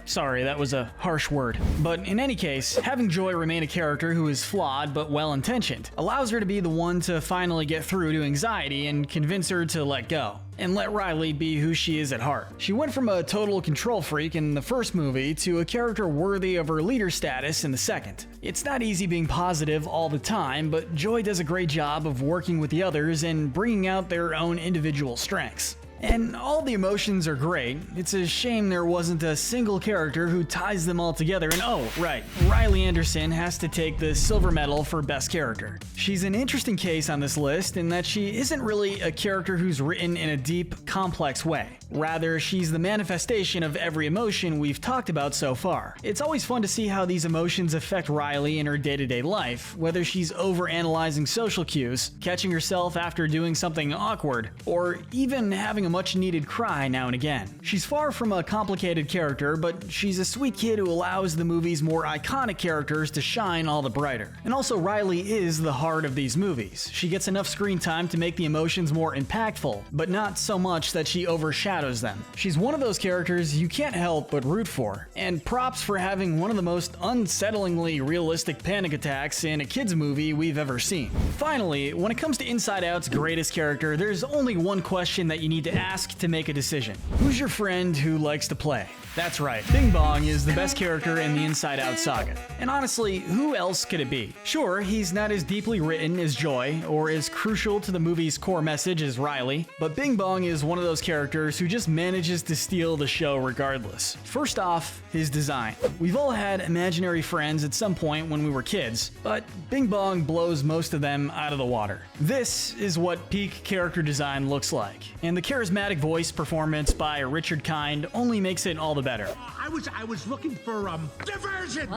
S1: Sorry, that was a harsh word. But in any case, having Joy remain a character who is flawed but well-intentioned allows her to be the one to finally get through to anxiety and convince her to let go, and let Riley be who she is at heart. She went from a total control freak in the first movie to a character worthy of her leader status in the second. It's not easy being positive all the time, but Joy does a great job of working with the others and bringing out their own individual strengths. And all the emotions are great. It's a shame there wasn't a single character who ties them all together. And oh, right, Riley Anderson has to take the silver medal for Best Character. She's an interesting case on this list in that she isn't really a character who's written in a deep, complex way. Rather, she's the manifestation of every emotion we've talked about so far. It's always fun to see how these emotions affect Riley in her day-to-day life, whether she's overanalyzing social cues, catching herself after doing something awkward, or even having a much-needed cry now and again. She's far from a complicated character, but she's a sweet kid who allows the movie's more iconic characters to shine all the brighter. And also, Riley is the heart of these movies. She gets enough screen time to make the emotions more impactful, but not so much that she overshadows them. She's one of those characters you can't help but root for, and props for having one of the most unsettlingly realistic panic attacks in a kids movie we've ever seen. Finally, when it comes to Inside Out's greatest character, there's only one question that you need to ask to make a decision. Who's your friend who likes to play? That's right, Bing Bong is the best character in the Inside Out saga. And honestly, who else could it be? Sure, he's not as deeply written as Joy, or as crucial to the movie's core message as Riley, but Bing Bong is one of those characters who just manages to steal the show regardless. First off, his design. We've all had imaginary friends at some point when we were kids, but Bing Bong blows most of them out of the water. This is what peak character design looks like, and the charismatic voice performance by Richard Kind only makes it all the better.
S8: I was looking for diversion.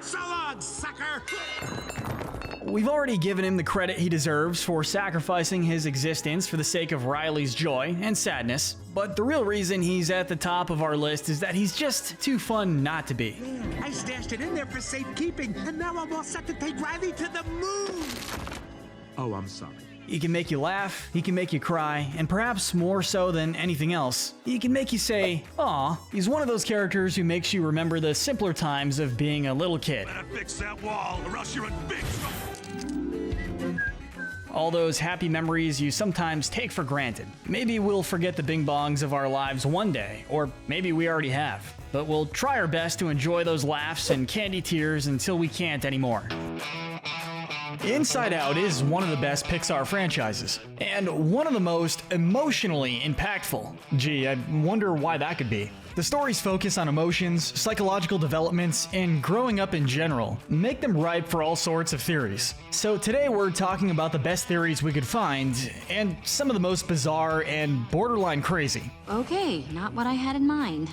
S8: So long, sucker.
S1: We've already given him the credit he deserves for sacrificing his existence for the sake of Riley's joy and sadness, but the real reason he's at the top of our list is that he's just too fun not to be.
S8: I stashed it in there for safekeeping, and now I'm all set to take Riley to the moon. Oh, I'm sorry.
S1: He can make you laugh, he can make you cry, and perhaps more so than anything else, he can make you say, "Aw." He's one of those characters who makes you remember the simpler times of being a little kid.
S3: Better fix that wall, or else you're in big trouble.
S1: All those happy memories you sometimes take for granted. Maybe we'll forget the Bing Bongs of our lives one day, or maybe we already have. But we'll try our best to enjoy those laughs and candy tears until we can't anymore. Inside Out is one of the best Pixar franchises, and one of the most emotionally impactful. Gee, I wonder why that could be. The stories focus on emotions, psychological developments, and growing up in general, make them ripe for all sorts of theories. So today we're talking about the best theories we could find, and some of the most bizarre and borderline crazy.
S5: Okay, not what I had in mind.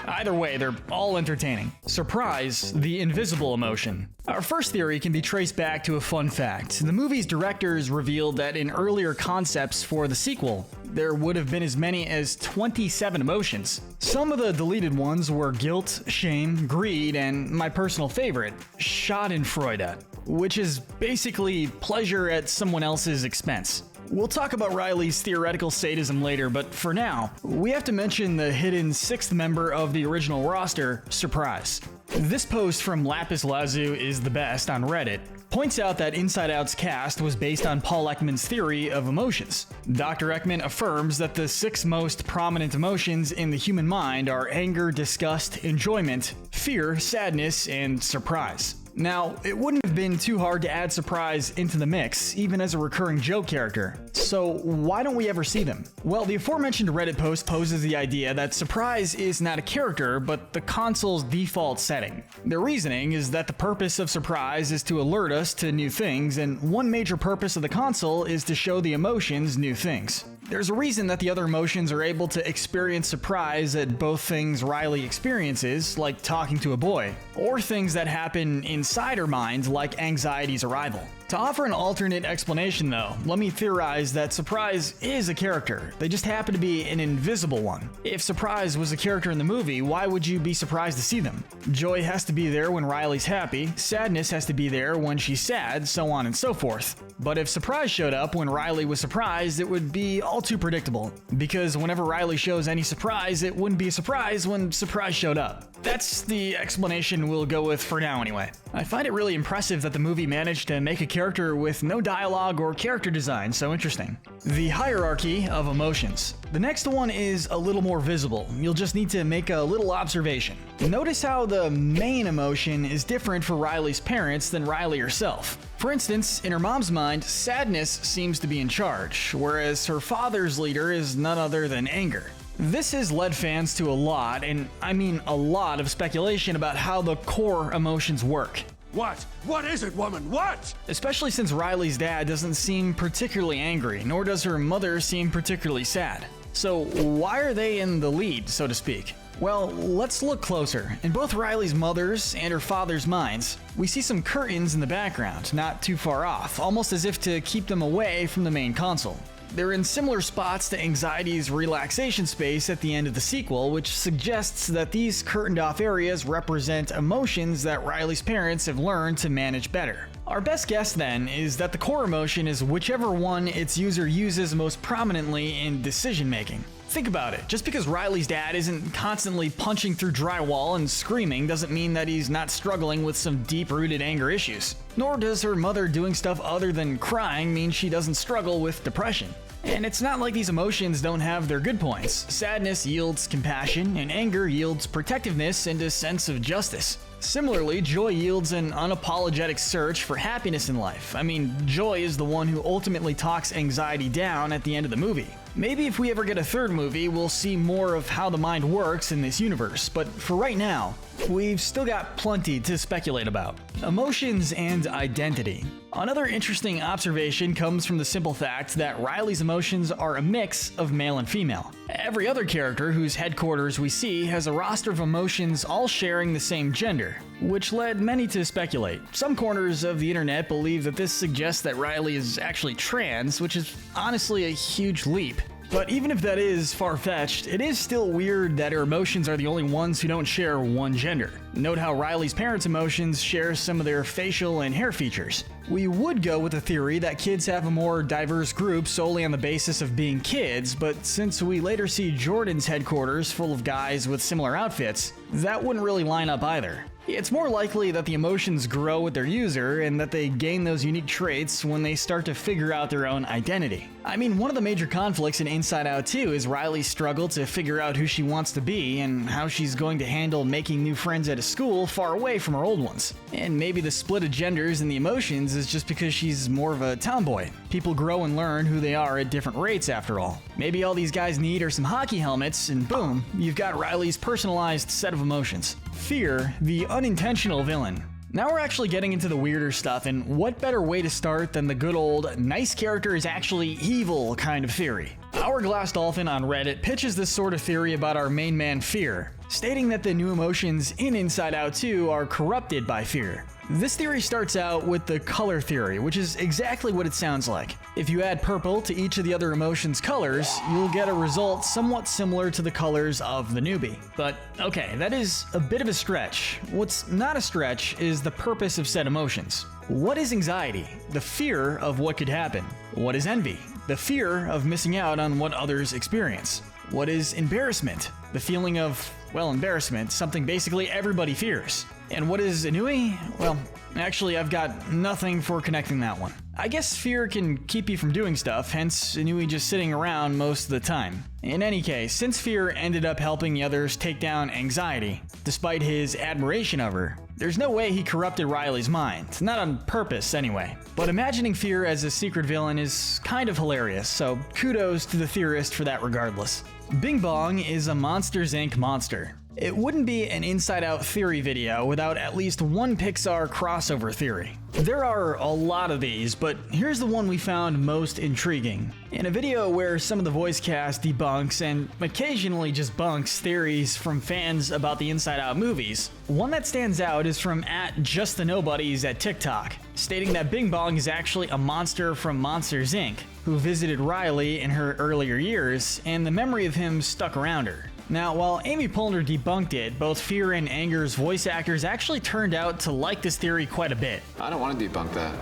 S1: Either way, they're all entertaining. Surprise, the invisible emotion. Our first theory can be traced back to a fun fact. The movie's directors revealed that in earlier concepts for the sequel, there would have been as many as 27 emotions. Some of the deleted ones were guilt, shame, greed, and my personal favorite, Schadenfreude, which is basically pleasure at someone else's expense. We'll talk about Riley's theoretical sadism later, but for now, we have to mention the hidden 6th member of the original roster, Surprise. This post from Lapis Lazuli is the best on Reddit points out that Inside Out's cast was based on Paul Ekman's theory of emotions. Dr. Ekman affirms that the 6 most prominent emotions in the human mind are anger, disgust, enjoyment, fear, sadness, and surprise. Now, it wouldn't have been too hard to add Surprise into the mix, even as a recurring joke character. So why don't we ever see them? Well, the aforementioned Reddit post poses the idea that Surprise is not a character, but the console's default setting. Their reasoning is that the purpose of Surprise is to alert us to new things, and one major purpose of the console is to show the emotions new things. There's a reason that the other emotions are able to experience surprise at both things Riley experiences, like talking to a boy, or things that happen inside her mind, like anxiety's arrival. To offer an alternate explanation though, let me theorize that Surprise is a character. They just happen to be an invisible one. If Surprise was a character in the movie, why would you be surprised to see them? Joy has to be there when Riley's happy, sadness has to be there when she's sad, so on and so forth. But if Surprise showed up when Riley was surprised, it would be all too predictable. Because whenever Riley shows any surprise, it wouldn't be a surprise when Surprise showed up. That's the explanation we'll go with for now anyway. I find it really impressive that the movie managed to make a character with no dialogue or character design so interesting. The hierarchy of emotions. The next one is a little more visible. You'll just need to make a little observation. Notice how the main emotion is different for Riley's parents than Riley herself. For instance, in her mom's mind, sadness seems to be in charge, whereas her father's leader is none other than anger. This has led fans to a lot, and I mean a lot of speculation about how the core emotions work.
S8: What? What is it, woman? What?
S1: Especially since Riley's dad doesn't seem particularly angry, nor does her mother seem particularly sad. So why are they in the lead, so to speak? Well, let's look closer. In both Riley's mother's and her father's minds, we see some curtains in the background, not too far off, almost as if to keep them away from the main console. They're in similar spots to Anxiety's relaxation space at the end of the sequel, which suggests that these curtained-off areas represent emotions that Riley's parents have learned to manage better. Our best guess then is that the core emotion is whichever one its user uses most prominently in decision-making. Think about it. Just because Riley's dad isn't constantly punching through drywall and screaming doesn't mean that he's not struggling with some deep-rooted anger issues. Nor does her mother doing stuff other than crying mean she doesn't struggle with depression. And it's not like these emotions don't have their good points. Sadness yields compassion, and anger yields protectiveness and a sense of justice. Similarly, joy yields an unapologetic search for happiness in life. I mean, Joy is the one who ultimately talks anxiety down at the end of the movie. Maybe if we ever get a third movie, we'll see more of how the mind works in this universe, but for right now, we've still got plenty to speculate about. Emotions and identity. Another interesting observation comes from the simple fact that Riley's emotions are a mix of male and female. Every other character whose headquarters we see has a roster of emotions all sharing the same gender, which led many to speculate. Some corners of the internet believe that this suggests that Riley is actually trans, which is honestly a huge leap. But even if that is far-fetched, it is still weird that her emotions are the only ones who don't share one gender. Note how Riley's parents' emotions share some of their facial and hair features. We would go with the theory that kids have a more diverse group solely on the basis of being kids, but since we later see Jordan's headquarters full of guys with similar outfits, that wouldn't really line up either. It's more likely that the emotions grow with their user and that they gain those unique traits when they start to figure out their own identity. I mean, one of the major conflicts in Inside Out 2 is Riley's struggle to figure out who she wants to be and how she's going to handle making new friends at a school far away from her old ones. And maybe the split of genders and the emotions is just because she's more of a tomboy. People grow and learn who they are at different rates after all. Maybe all these guys need are some hockey helmets and boom, you've got Riley's personalized set of emotions. Fear, the unintentional villain. Now we're actually getting into the weirder stuff, and what better way to start than the good old nice character is actually evil kind of theory. Hourglass Dolphin on Reddit pitches this sort of theory about our main man Fear, stating that the new emotions in Inside Out 2 are corrupted by fear. This theory starts out with the color theory, which is exactly what it sounds like. If you add purple to each of the other emotions' colors, you'll get a result somewhat similar to the colors of the newbie. But okay, that is a bit of a stretch. What's not a stretch is the purpose of said emotions. What is anxiety? The fear of what could happen. What is envy? The fear of missing out on what others experience. What is embarrassment? The feeling of, well, embarrassment, something basically everybody fears. And what is ennui? Well, actually, I've got nothing for connecting that one. I guess fear can keep you from doing stuff, hence ennui just sitting around most of the time. In any case, since fear ended up helping the others take down anxiety, despite his admiration of her, there's no way he corrupted Riley's mind, not on purpose anyway. But imagining fear as a secret villain is kind of hilarious, so kudos to the theorist for that regardless. Bing Bong is a Monsters Inc. monster. It wouldn't be an Inside Out theory video without at least one Pixar crossover theory. There are a lot of these, but here's the one we found most intriguing. In a video where some of the voice cast debunks and occasionally just bunks theories from fans about the Inside Out movies, one that stands out is from @JustTheNobodies at TikTok, stating that Bing Bong is actually a monster from Monsters Inc., who visited Riley in her earlier years, and the memory of him stuck around her. Now, while Amy Poehler debunked it, both Fear and Anger's voice actors actually turned out to like this theory quite a bit.
S9: I don't want to debunk that.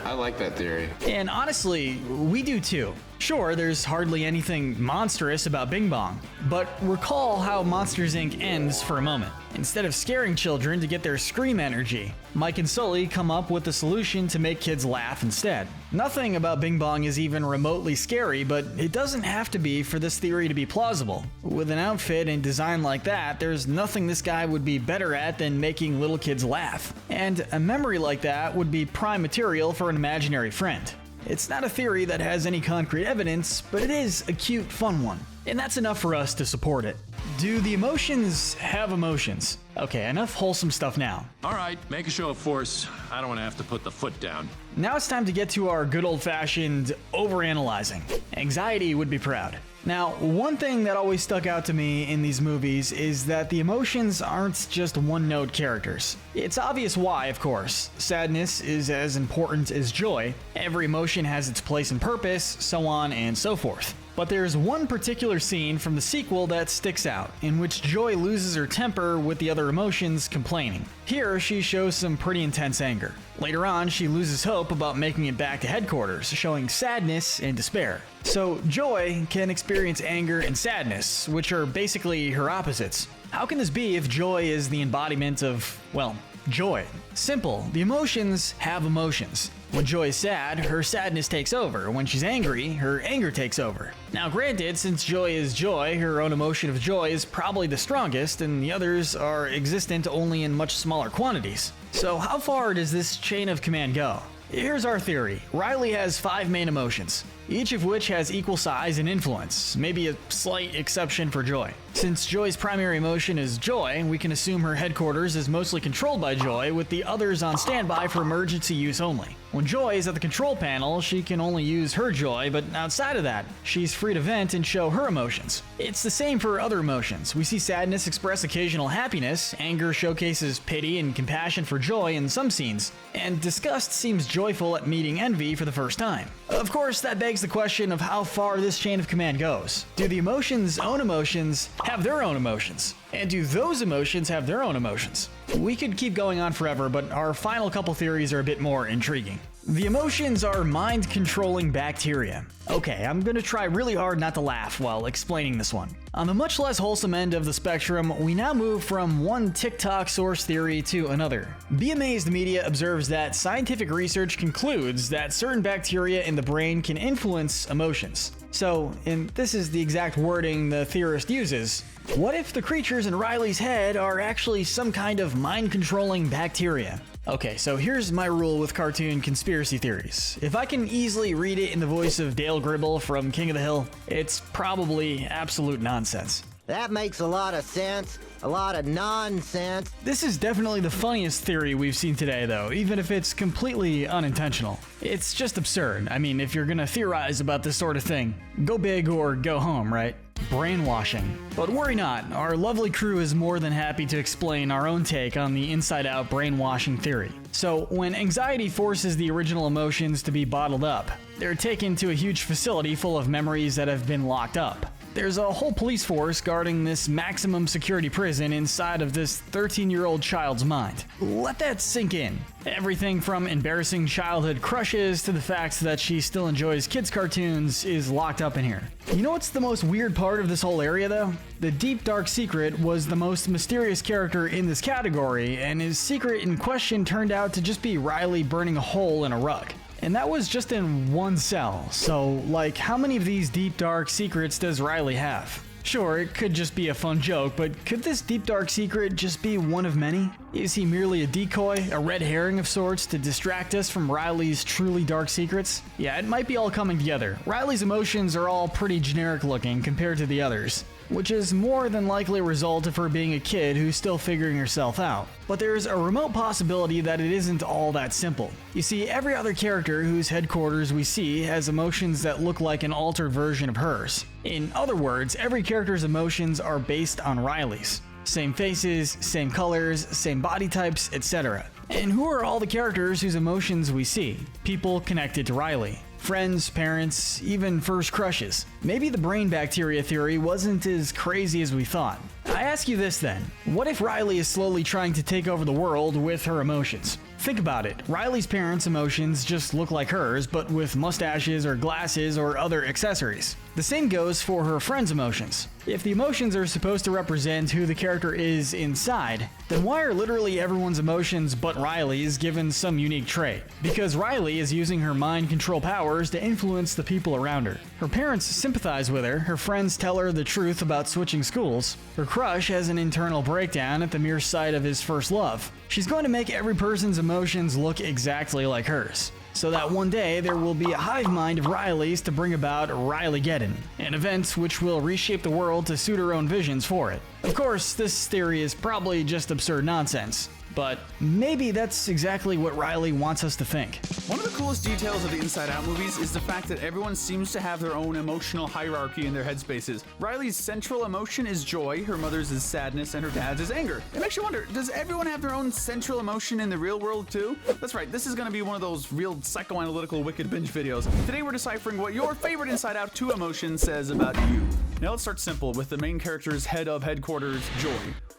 S9: I like that theory.
S1: And honestly, we do too. Sure, there's hardly anything monstrous about Bing Bong, but recall how Monsters Inc. ends for a moment. Instead of scaring children to get their scream energy, Mike and Sully come up with a solution to make kids laugh instead. Nothing about Bing Bong is even remotely scary, but it doesn't have to be for this theory to be plausible. With an outfit and design like that, there's nothing this guy would be better at than making little kids laugh. And a memory like that would be prime material for an imaginary friend. It's not a theory that has any concrete evidence, but it is a cute, fun one. And that's enough for us to support it. Do the emotions have emotions? Okay, enough wholesome stuff now.
S10: All right, make a show of force. I don't want to have to put the foot down.
S1: Now it's time to get to our good old-fashioned overanalyzing. Anxiety would be proud. Now, one thing that always stuck out to me in these movies is that the emotions aren't just one-note characters. It's obvious why, of course. Sadness is as important as joy. Every emotion has its place and purpose, so on and so forth. But there's one particular scene from the sequel that sticks out, in which Joy loses her temper with the other emotions complaining. Here, she shows some pretty intense anger. Later on, she loses hope about making it back to headquarters, showing sadness and despair. So, Joy can experience anger and sadness, which are basically her opposites. How can this be if Joy is the embodiment of, well, joy? Simple, the emotions have emotions. When Joy is sad, her sadness takes over. When she's angry, her anger takes over. Now granted, since Joy is joy, her own emotion of joy is probably the strongest, and the others are existent only in much smaller quantities. So how far does this chain of command go? Here's our theory. Riley has 5 main emotions, each of which has equal size and influence, maybe a slight exception for Joy. Since Joy's primary emotion is joy, we can assume her headquarters is mostly controlled by Joy, with the others on standby for emergency use only. When Joy is at the control panel, she can only use her joy, but outside of that, she's free to vent and show her emotions. It's the same for other emotions. We see sadness express occasional happiness, anger showcases pity and compassion for Joy in some scenes, and disgust seems joyful at meeting envy for the first time. Of course, that begs the question of how far this chain of command goes. Do the emotions' own emotions have their own emotions? And do those emotions have their own emotions? We could keep going on forever, but our final couple theories are a bit more intriguing. The emotions are mind-controlling bacteria. Okay, I'm gonna try really hard not to laugh while explaining this one. On the much less wholesome end of the spectrum, we now move from one TikTok source theory to another. Be Amazed Media observes that scientific research concludes that certain bacteria in the brain can influence emotions. So, and this is the exact wording the theorist uses, what if the creatures in Riley's head are actually some kind of mind-controlling bacteria? Okay, so here's my rule with cartoon conspiracy theories. If I can easily read it in the voice of Dale Gribble from King of the Hill, it's probably absolute nonsense.
S11: That makes a lot of sense. A lot of nonsense.
S1: This is definitely the funniest theory we've seen today, though, even if it's completely unintentional. It's just absurd. I mean, if you're gonna theorize about this sort of thing, go big or go home, right? Brainwashing. But worry not, our lovely crew is more than happy to explain our own take on the inside-out brainwashing theory. So, when anxiety forces the original emotions to be bottled up, they're taken to a huge facility full of memories that have been locked up. There's a whole police force guarding this maximum security prison inside of this 13-year-old child's mind. Let that sink in. Everything from embarrassing childhood crushes to the fact that she still enjoys kids' cartoons is locked up in here. You know what's the most weird part of this whole area though? The Deep Dark Secret was the most mysterious character in this category, and his secret in question turned out to just be Riley burning a hole in a rug. And that was just in one cell, so like how many of these deep dark secrets does Riley have? Sure, it could just be a fun joke, but could this deep dark secret just be one of many? Is he merely a decoy, a red herring of sorts to distract us from Riley's truly dark secrets? Yeah, it might be all coming together. Riley's emotions are all pretty generic looking compared to the others, which is more than likely a result of her being a kid who's still figuring herself out. But there's a remote possibility that it isn't all that simple. You see, every other character whose headquarters we see has emotions that look like an altered version of hers. In other words, every character's emotions are based on Riley's. Same faces, same colors, same body types, etc. And who are all the characters whose emotions we see? People connected to Riley. Friends, parents, even first crushes. Maybe the brain bacteria theory wasn't as crazy as we thought. I ask you this then, what if Riley is slowly trying to take over the world with her emotions? Think about it, Riley's parents' emotions just look like hers, but with mustaches or glasses or other accessories. The same goes for her friends' emotions. If the emotions are supposed to represent who the character is inside, then why are literally everyone's emotions but Riley's given some unique trait? Because Riley is using her mind control powers to influence the people around her. Her parents sympathize with her friends tell her the truth about switching schools, her crush has an internal breakdown at the mere sight of his first love. She's going to make every person's emotions look exactly like hers, so that one day there will be a hive mind of Rileys to bring about Rileygeddon, an event which will reshape the world to suit her own visions for it. Of course, this theory is probably just absurd nonsense, but maybe that's exactly what Riley wants us to think.
S12: One of the coolest details of the Inside Out movies is the fact that everyone seems to have their own emotional hierarchy in their headspaces. Riley's central emotion is joy, her mother's is sadness, and her dad's is anger. It makes you wonder, does everyone have their own central emotion in the real world too? That's right, this is going to be one of those real psychoanalytical wicked binge videos. Today we're deciphering what your favorite Inside Out 2 emotion says about you. Now let's start simple with the main character's head of headquarters, Joy.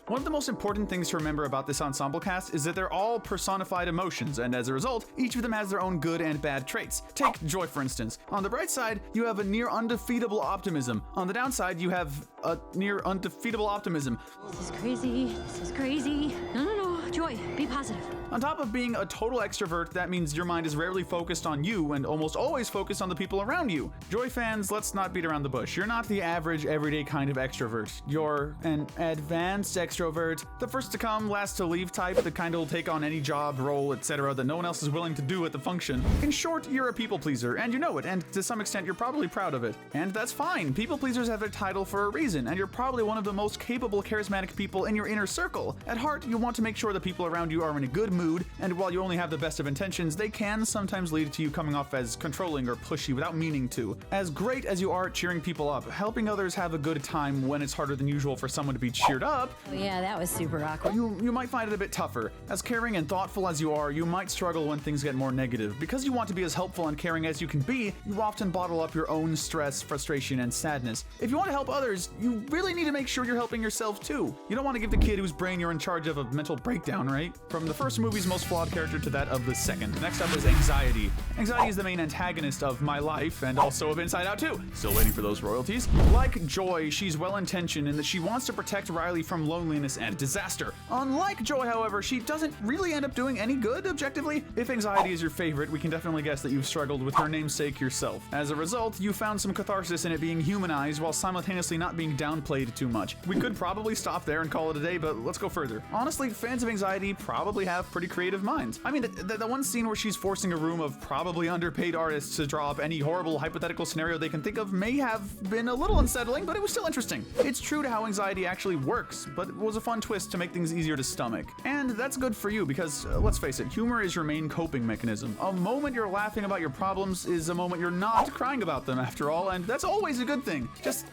S12: One of the most important things to remember about this ensemble cast is that they're all personified emotions, and as a result, each of them has their own good and bad traits. Take Joy, for instance. On the bright side, you have a near undefeatable optimism. On the downside, you have a near undefeatable optimism.
S5: This is crazy. This is crazy. No. Joy, be positive.
S12: On top of being a total extrovert, that means your mind is rarely focused on you and almost always focused on the people around you. Joy fans, let's not beat around the bush. You're not the average, everyday kind of extrovert. You're an advanced extrovert, the first to come, last to leave type, the kind who'll take on any job, role, etc. that no one else is willing to do at the function. In short, you're a people pleaser, and you know it, and to some extent you're probably proud of it. And that's fine. People pleasers have their title for a reason, and you're probably one of the most capable, charismatic people in your inner circle. At heart, you want to make sure the people around you are in a good mood, and while you only have the best of intentions, they can sometimes lead to you coming off as controlling or pushy without meaning to. As great as you are at cheering people up, helping others have a good time when it's harder than usual for someone to be cheered up,
S5: Oh yeah, that was super awkward.
S12: you might find it a bit tougher. As caring and thoughtful as you are, you might struggle when things get more negative. Because you want to be as helpful and caring as you can be, you often bottle up your own stress, frustration, and sadness. If you want to help others, you really need to make sure you're helping yourself too. You don't want to give the kid whose brain you're in charge of a mental breakdown, right? From the first movie's most flawed character to that of the second. Next up is Anxiety. Anxiety is the main antagonist of My Life and also of Inside Out 2. Still waiting for those royalties. Like Joy, she's well-intentioned in that she wants to protect Riley from loneliness and disaster. Unlike Joy, however, she doesn't really end up doing any good, objectively. If Anxiety is your favorite, we can definitely guess that you've struggled with her namesake yourself. As a result, you found some catharsis in it being humanized while simultaneously not being downplayed too much. We could probably stop there and call it a day, but let's go further. Honestly, fans of Anxiety probably have pretty creative minds. I mean, the one scene where she's forcing a room of probably underpaid artists to draw up any horrible hypothetical scenario they can think of may have been a little unsettling, but it was still interesting. It's true to how Anxiety actually works, but it was a fun twist to make things easier to stomach. And that's good for you because, let's face it, humor is your main coping mechanism. A moment you're laughing about your problems is a moment you're not crying about them after all, and that's always a good thing. Just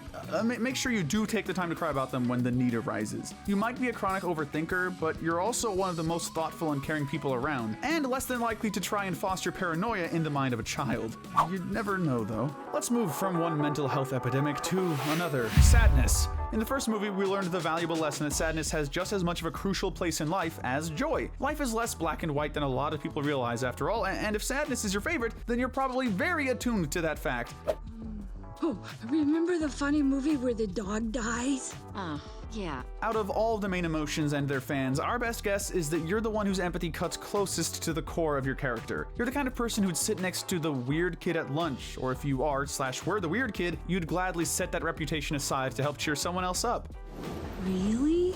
S12: make sure you do take the time to cry about them when the need arises. You might be a chronic overthinker, but you're also also one of the most thoughtful and caring people around, and less than likely to try and foster paranoia in the mind of a child. You'd never know, though. Let's move from one mental health epidemic to another: sadness. In the first movie, we learned the valuable lesson that sadness has just as much of a crucial place in life as joy. Life is less black and white than a lot of people realize, after all, and if sadness is your favorite, then you're probably very attuned to that fact.
S13: Oh, remember the funny movie where the dog dies?
S5: Oh, yeah.
S12: Out of all of the main emotions and their fans, our best guess is that you're the one whose empathy cuts closest to the core of your character. You're the kind of person who'd sit next to the weird kid at lunch, or if you are/were the weird kid, you'd gladly set that reputation aside to help cheer someone else up.
S13: Really?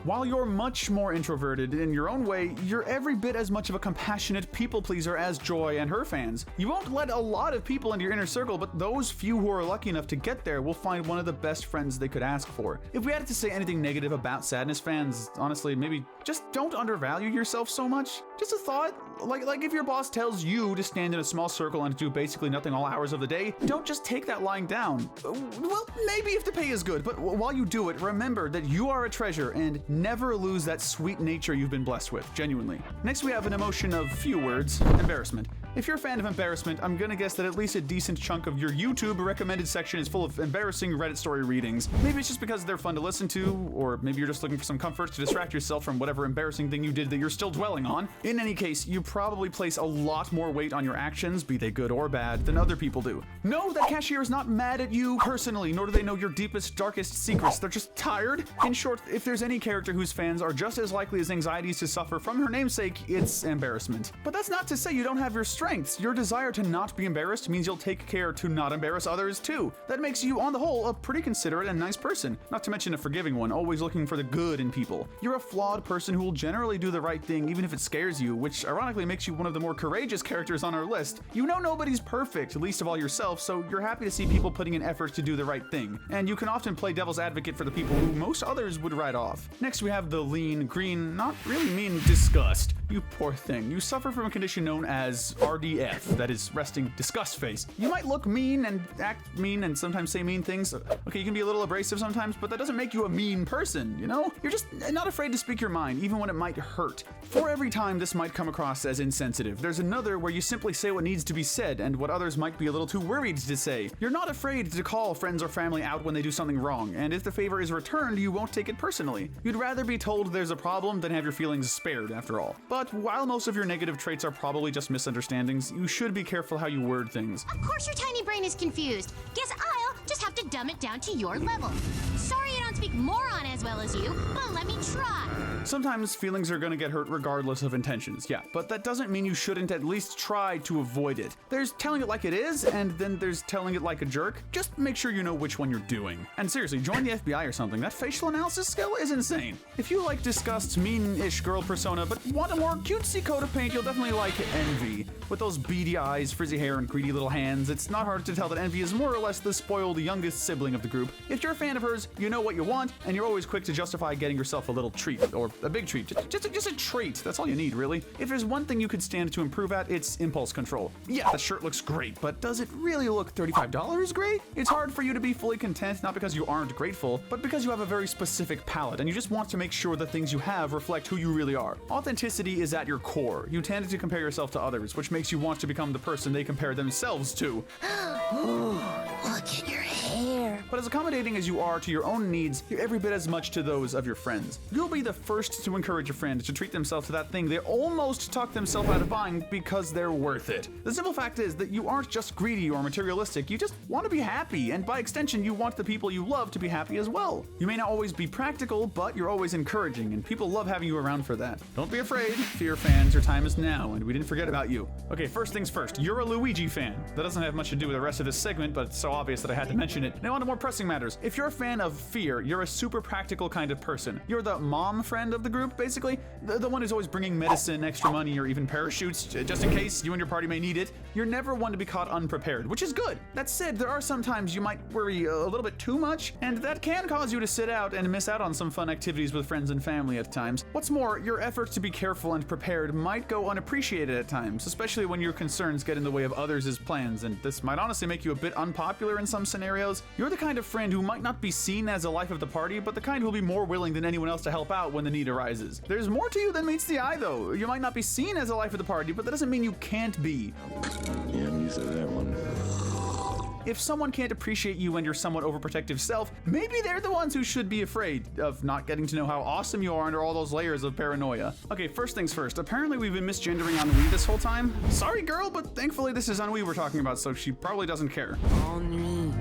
S12: While you're much more introverted in your own way, you're every bit as much of a compassionate people pleaser as Joy and her fans. You won't let a lot of people into your inner circle, but those few who are lucky enough to get there will find one of the best friends they could ask for. If we had to say anything negative about Sadness fans, honestly, maybe just don't undervalue yourself so much. Just a thought. Like if your boss tells you to stand in a small circle and do basically nothing all hours of the day, don't just take that lying down. Well, maybe if the pay is good, but while you do it, remember that you are a treasure and never lose that sweet nature you've been blessed with, genuinely. Next, we have an emotion of few words: embarrassment. If you're a fan of embarrassment, I'm gonna guess that at least a decent chunk of your YouTube recommended section is full of embarrassing Reddit story readings. Maybe it's just because they're fun to listen to, or maybe you're just looking for some comfort to distract yourself from whatever embarrassing thing you did that you're still dwelling on. In any case, you probably place a lot more weight on your actions, be they good or bad, than other people do. Know that Cashier is not mad at you personally, nor do they know your deepest, darkest secrets. They're just tired. In short, if there's any character whose fans are just as likely as anxieties to suffer from her namesake, it's embarrassment. But that's not to say you don't have your strengths. Your desire to not be embarrassed means you'll take care to not embarrass others too. That makes you, on the whole, a pretty considerate and nice person, not to mention a forgiving one, always looking for the good in people. You're a flawed person who will generally do the right thing even if it scares you, which ironically makes you one of the more courageous characters on our list. You know nobody's perfect, least of all yourself, so you're happy to see people putting in effort to do the right thing. And you can often play devil's advocate for the people who most others would write off. Next, we have the lean, green, not really mean disgust. You poor thing. You suffer from a condition known as RDF, that is resting disgust face. You might look mean and act mean and sometimes say mean things. Okay, you can be a little abrasive sometimes, but that doesn't make you a mean person, you know? You're just not afraid to speak your mind, even when it might hurt. For every time this might come across as insensitive, there's another where you simply say what needs to be said and what others might be a little too worried to say. You're not afraid to call friends or family out when they do something wrong, and if the favor is returned, you won't take it personally. You'd rather be told there's a problem than have your feelings spared, after all. But while most of your negative traits are probably just misunderstandings, you should be careful how you word things.
S4: Of course your tiny brain is confused. Guess I'll just have to dumb it down to your level. Sorry I don't speak moron as well as you, but let me try.
S12: Sometimes feelings are gonna get hurt regardless of intentions, yeah, but that doesn't mean you shouldn't at least try to avoid it. There's telling it like it is, and then there's telling it like a jerk. Just make sure you know which one you're doing. And seriously, join the FBI or something. That facial analysis skill is insane. If you like Disgust's mean-ish girl persona, but want a more cutesy coat of paint, you'll definitely like Envy. With those beady eyes, frizzy hair, and greedy little hands, it's not hard to tell that Envy is more or less the spoiled youngest sibling of the group. If you're a fan of hers, you know what you want, and you're always quick to justify getting yourself a little treat, or a big treat. Just a treat. That's all you need, really. If there's one thing you could stand to improve at, it's impulse control. Yeah, the shirt looks great, but does it really look $35 great? It's hard for you to be fully content, not because you aren't grateful, but because you have a very specific palate, and you just want to make sure the things you have reflect who you really are. Authenticity is at your core. You tend to compare yourself to others, which makes you want to become the person they compare themselves to.
S4: Ooh, look at your hair.
S12: But as accommodating as you are to your own needs, you're every bit as much to those of your friends. You'll be the first to encourage your friend to treat themselves to that thing they almost talked themselves out of buying because they're worth it. The simple fact is that you aren't just greedy or materialistic, you just want to be happy, and by extension, you want the people you love to be happy as well. You may not always be practical, but you're always encouraging, and people love having you around for that. Don't be afraid, Fear fans, your time is now, and we didn't forget about you. Okay, first things first, you're a Luigi fan. That doesn't have much to do with the rest of this segment, but it's so obvious that I had to mention it. Now on to more pressing matters. If you're a fan of Fear, you're a super practical kind of person. You're the mom friend of the group, basically. The one who's always bringing medicine, extra money, or even parachutes, just in case you and your party may need it. You're never one to be caught unprepared, which is good. That said, there are some times you might worry a little bit too much, and that can cause you to sit out and miss out on some fun activities with friends and family at times. What's more, your efforts to be careful and prepared might go unappreciated at times, especially when your concerns get in the way of others' plans, and this might honestly make you a bit unpopular in some scenarios. You're the kind of friend who might not be seen as a life of the party, but the kind who'll be more willing than anyone else to help out when the need arises. There's more to you than meets the eye, though. You might not be seen as a life of the party, but that doesn't mean you can't be.
S3: Yeah, I'm used to that one.
S12: If someone can't appreciate you and your somewhat overprotective self, maybe they're the ones who should be afraid of not getting to know how awesome you are under all those layers of paranoia. Okay, first things first. Apparently we've been misgendering Ennui this whole time. Sorry, girl, but thankfully this is Ennui we're talking about, so she probably doesn't care.
S7: Ennui.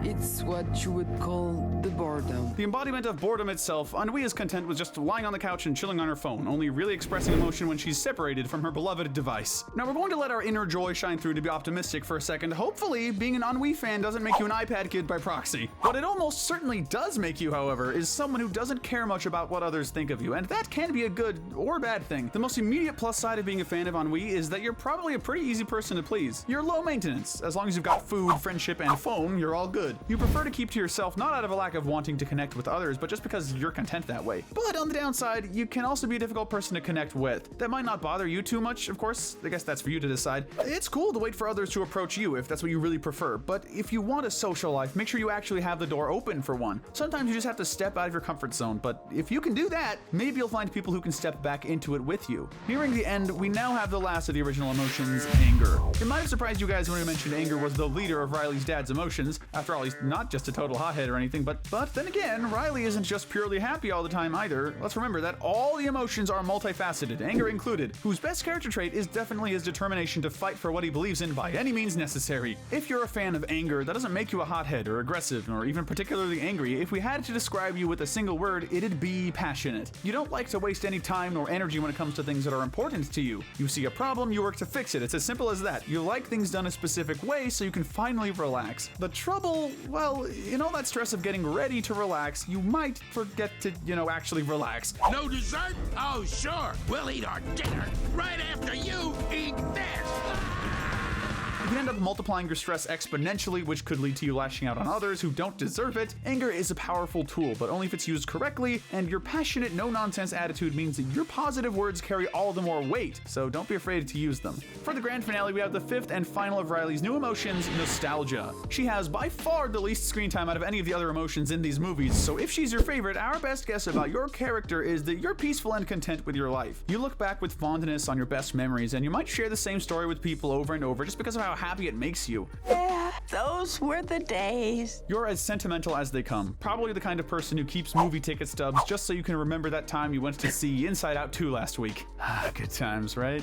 S7: It's what you would call the boredom.
S12: The embodiment of boredom itself, Ennui is content with just lying on the couch and chilling on her phone, only really expressing emotion when she's separated from her beloved device. Now we're going to let our inner joy shine through to be optimistic for a second. Hopefully, being an Ennui fan doesn't make you an iPad kid by proxy. What it almost certainly does make you, however, is someone who doesn't care much about what others think of you, and that can be a good or bad thing. The most immediate plus side of being a fan of Ennui is that you're probably a pretty easy person to please. You're low maintenance. As long as you've got food, friendship, and phone, you're all good. You prefer to keep to yourself not out of a lack of wanting to connect with others, but just because you're content that way. But on the downside, you can also be a difficult person to connect with. That might not bother you too much, of course. I guess that's for you to decide. It's cool to wait for others to approach you if that's what you really prefer, but if you want a social life, make sure you actually have the door open for one. Sometimes you just have to step out of your comfort zone, but if you can do that, maybe you'll find people who can step back into it with you. Nearing the end, we now have the last of the original emotions, anger. It might have surprised you guys when we mentioned anger was the leader of Riley's dad's emotions. After all, he's not just a total hothead or anything, but then again, Riley isn't just purely happy all the time either. Let's remember that all the emotions are multifaceted, anger included, whose best character trait is definitely his determination to fight for what he believes in by any means necessary. If you're a fan of anger, that doesn't make you a hothead or aggressive or even particularly angry. If we had to describe you with a single word, it'd be passionate. You don't like to waste any time nor energy when it comes to things that are important to you. You see a problem, you work to fix it. It's as simple as that. You like things done a specific way so you can finally relax. The trouble, well, in all that stress of getting ready to relax, you might forget to, actually relax.
S8: No dessert? Oh, sure. We'll eat our dinner right after you eat this.
S12: You can end up multiplying your stress exponentially, which could lead to you lashing out on others who don't deserve it. Anger is a powerful tool, but only if it's used correctly, and your passionate, no-nonsense attitude means that your positive words carry all the more weight, so don't be afraid to use them. For the grand finale, we have the fifth and final of Riley's new emotions, nostalgia. She has by far the least screen time out of any of the other emotions in these movies, so if she's your favorite, our best guess about your character is that you're peaceful and content with your life. You look back with fondness on your best memories, and you might share the same story with people over and over just because of how happy it makes you.
S14: Yeah, those were the days.
S12: You're as sentimental as they come. Probably the kind of person who keeps movie ticket stubs just so you can remember that time you went to see Inside Out 2 last week. Good times, right?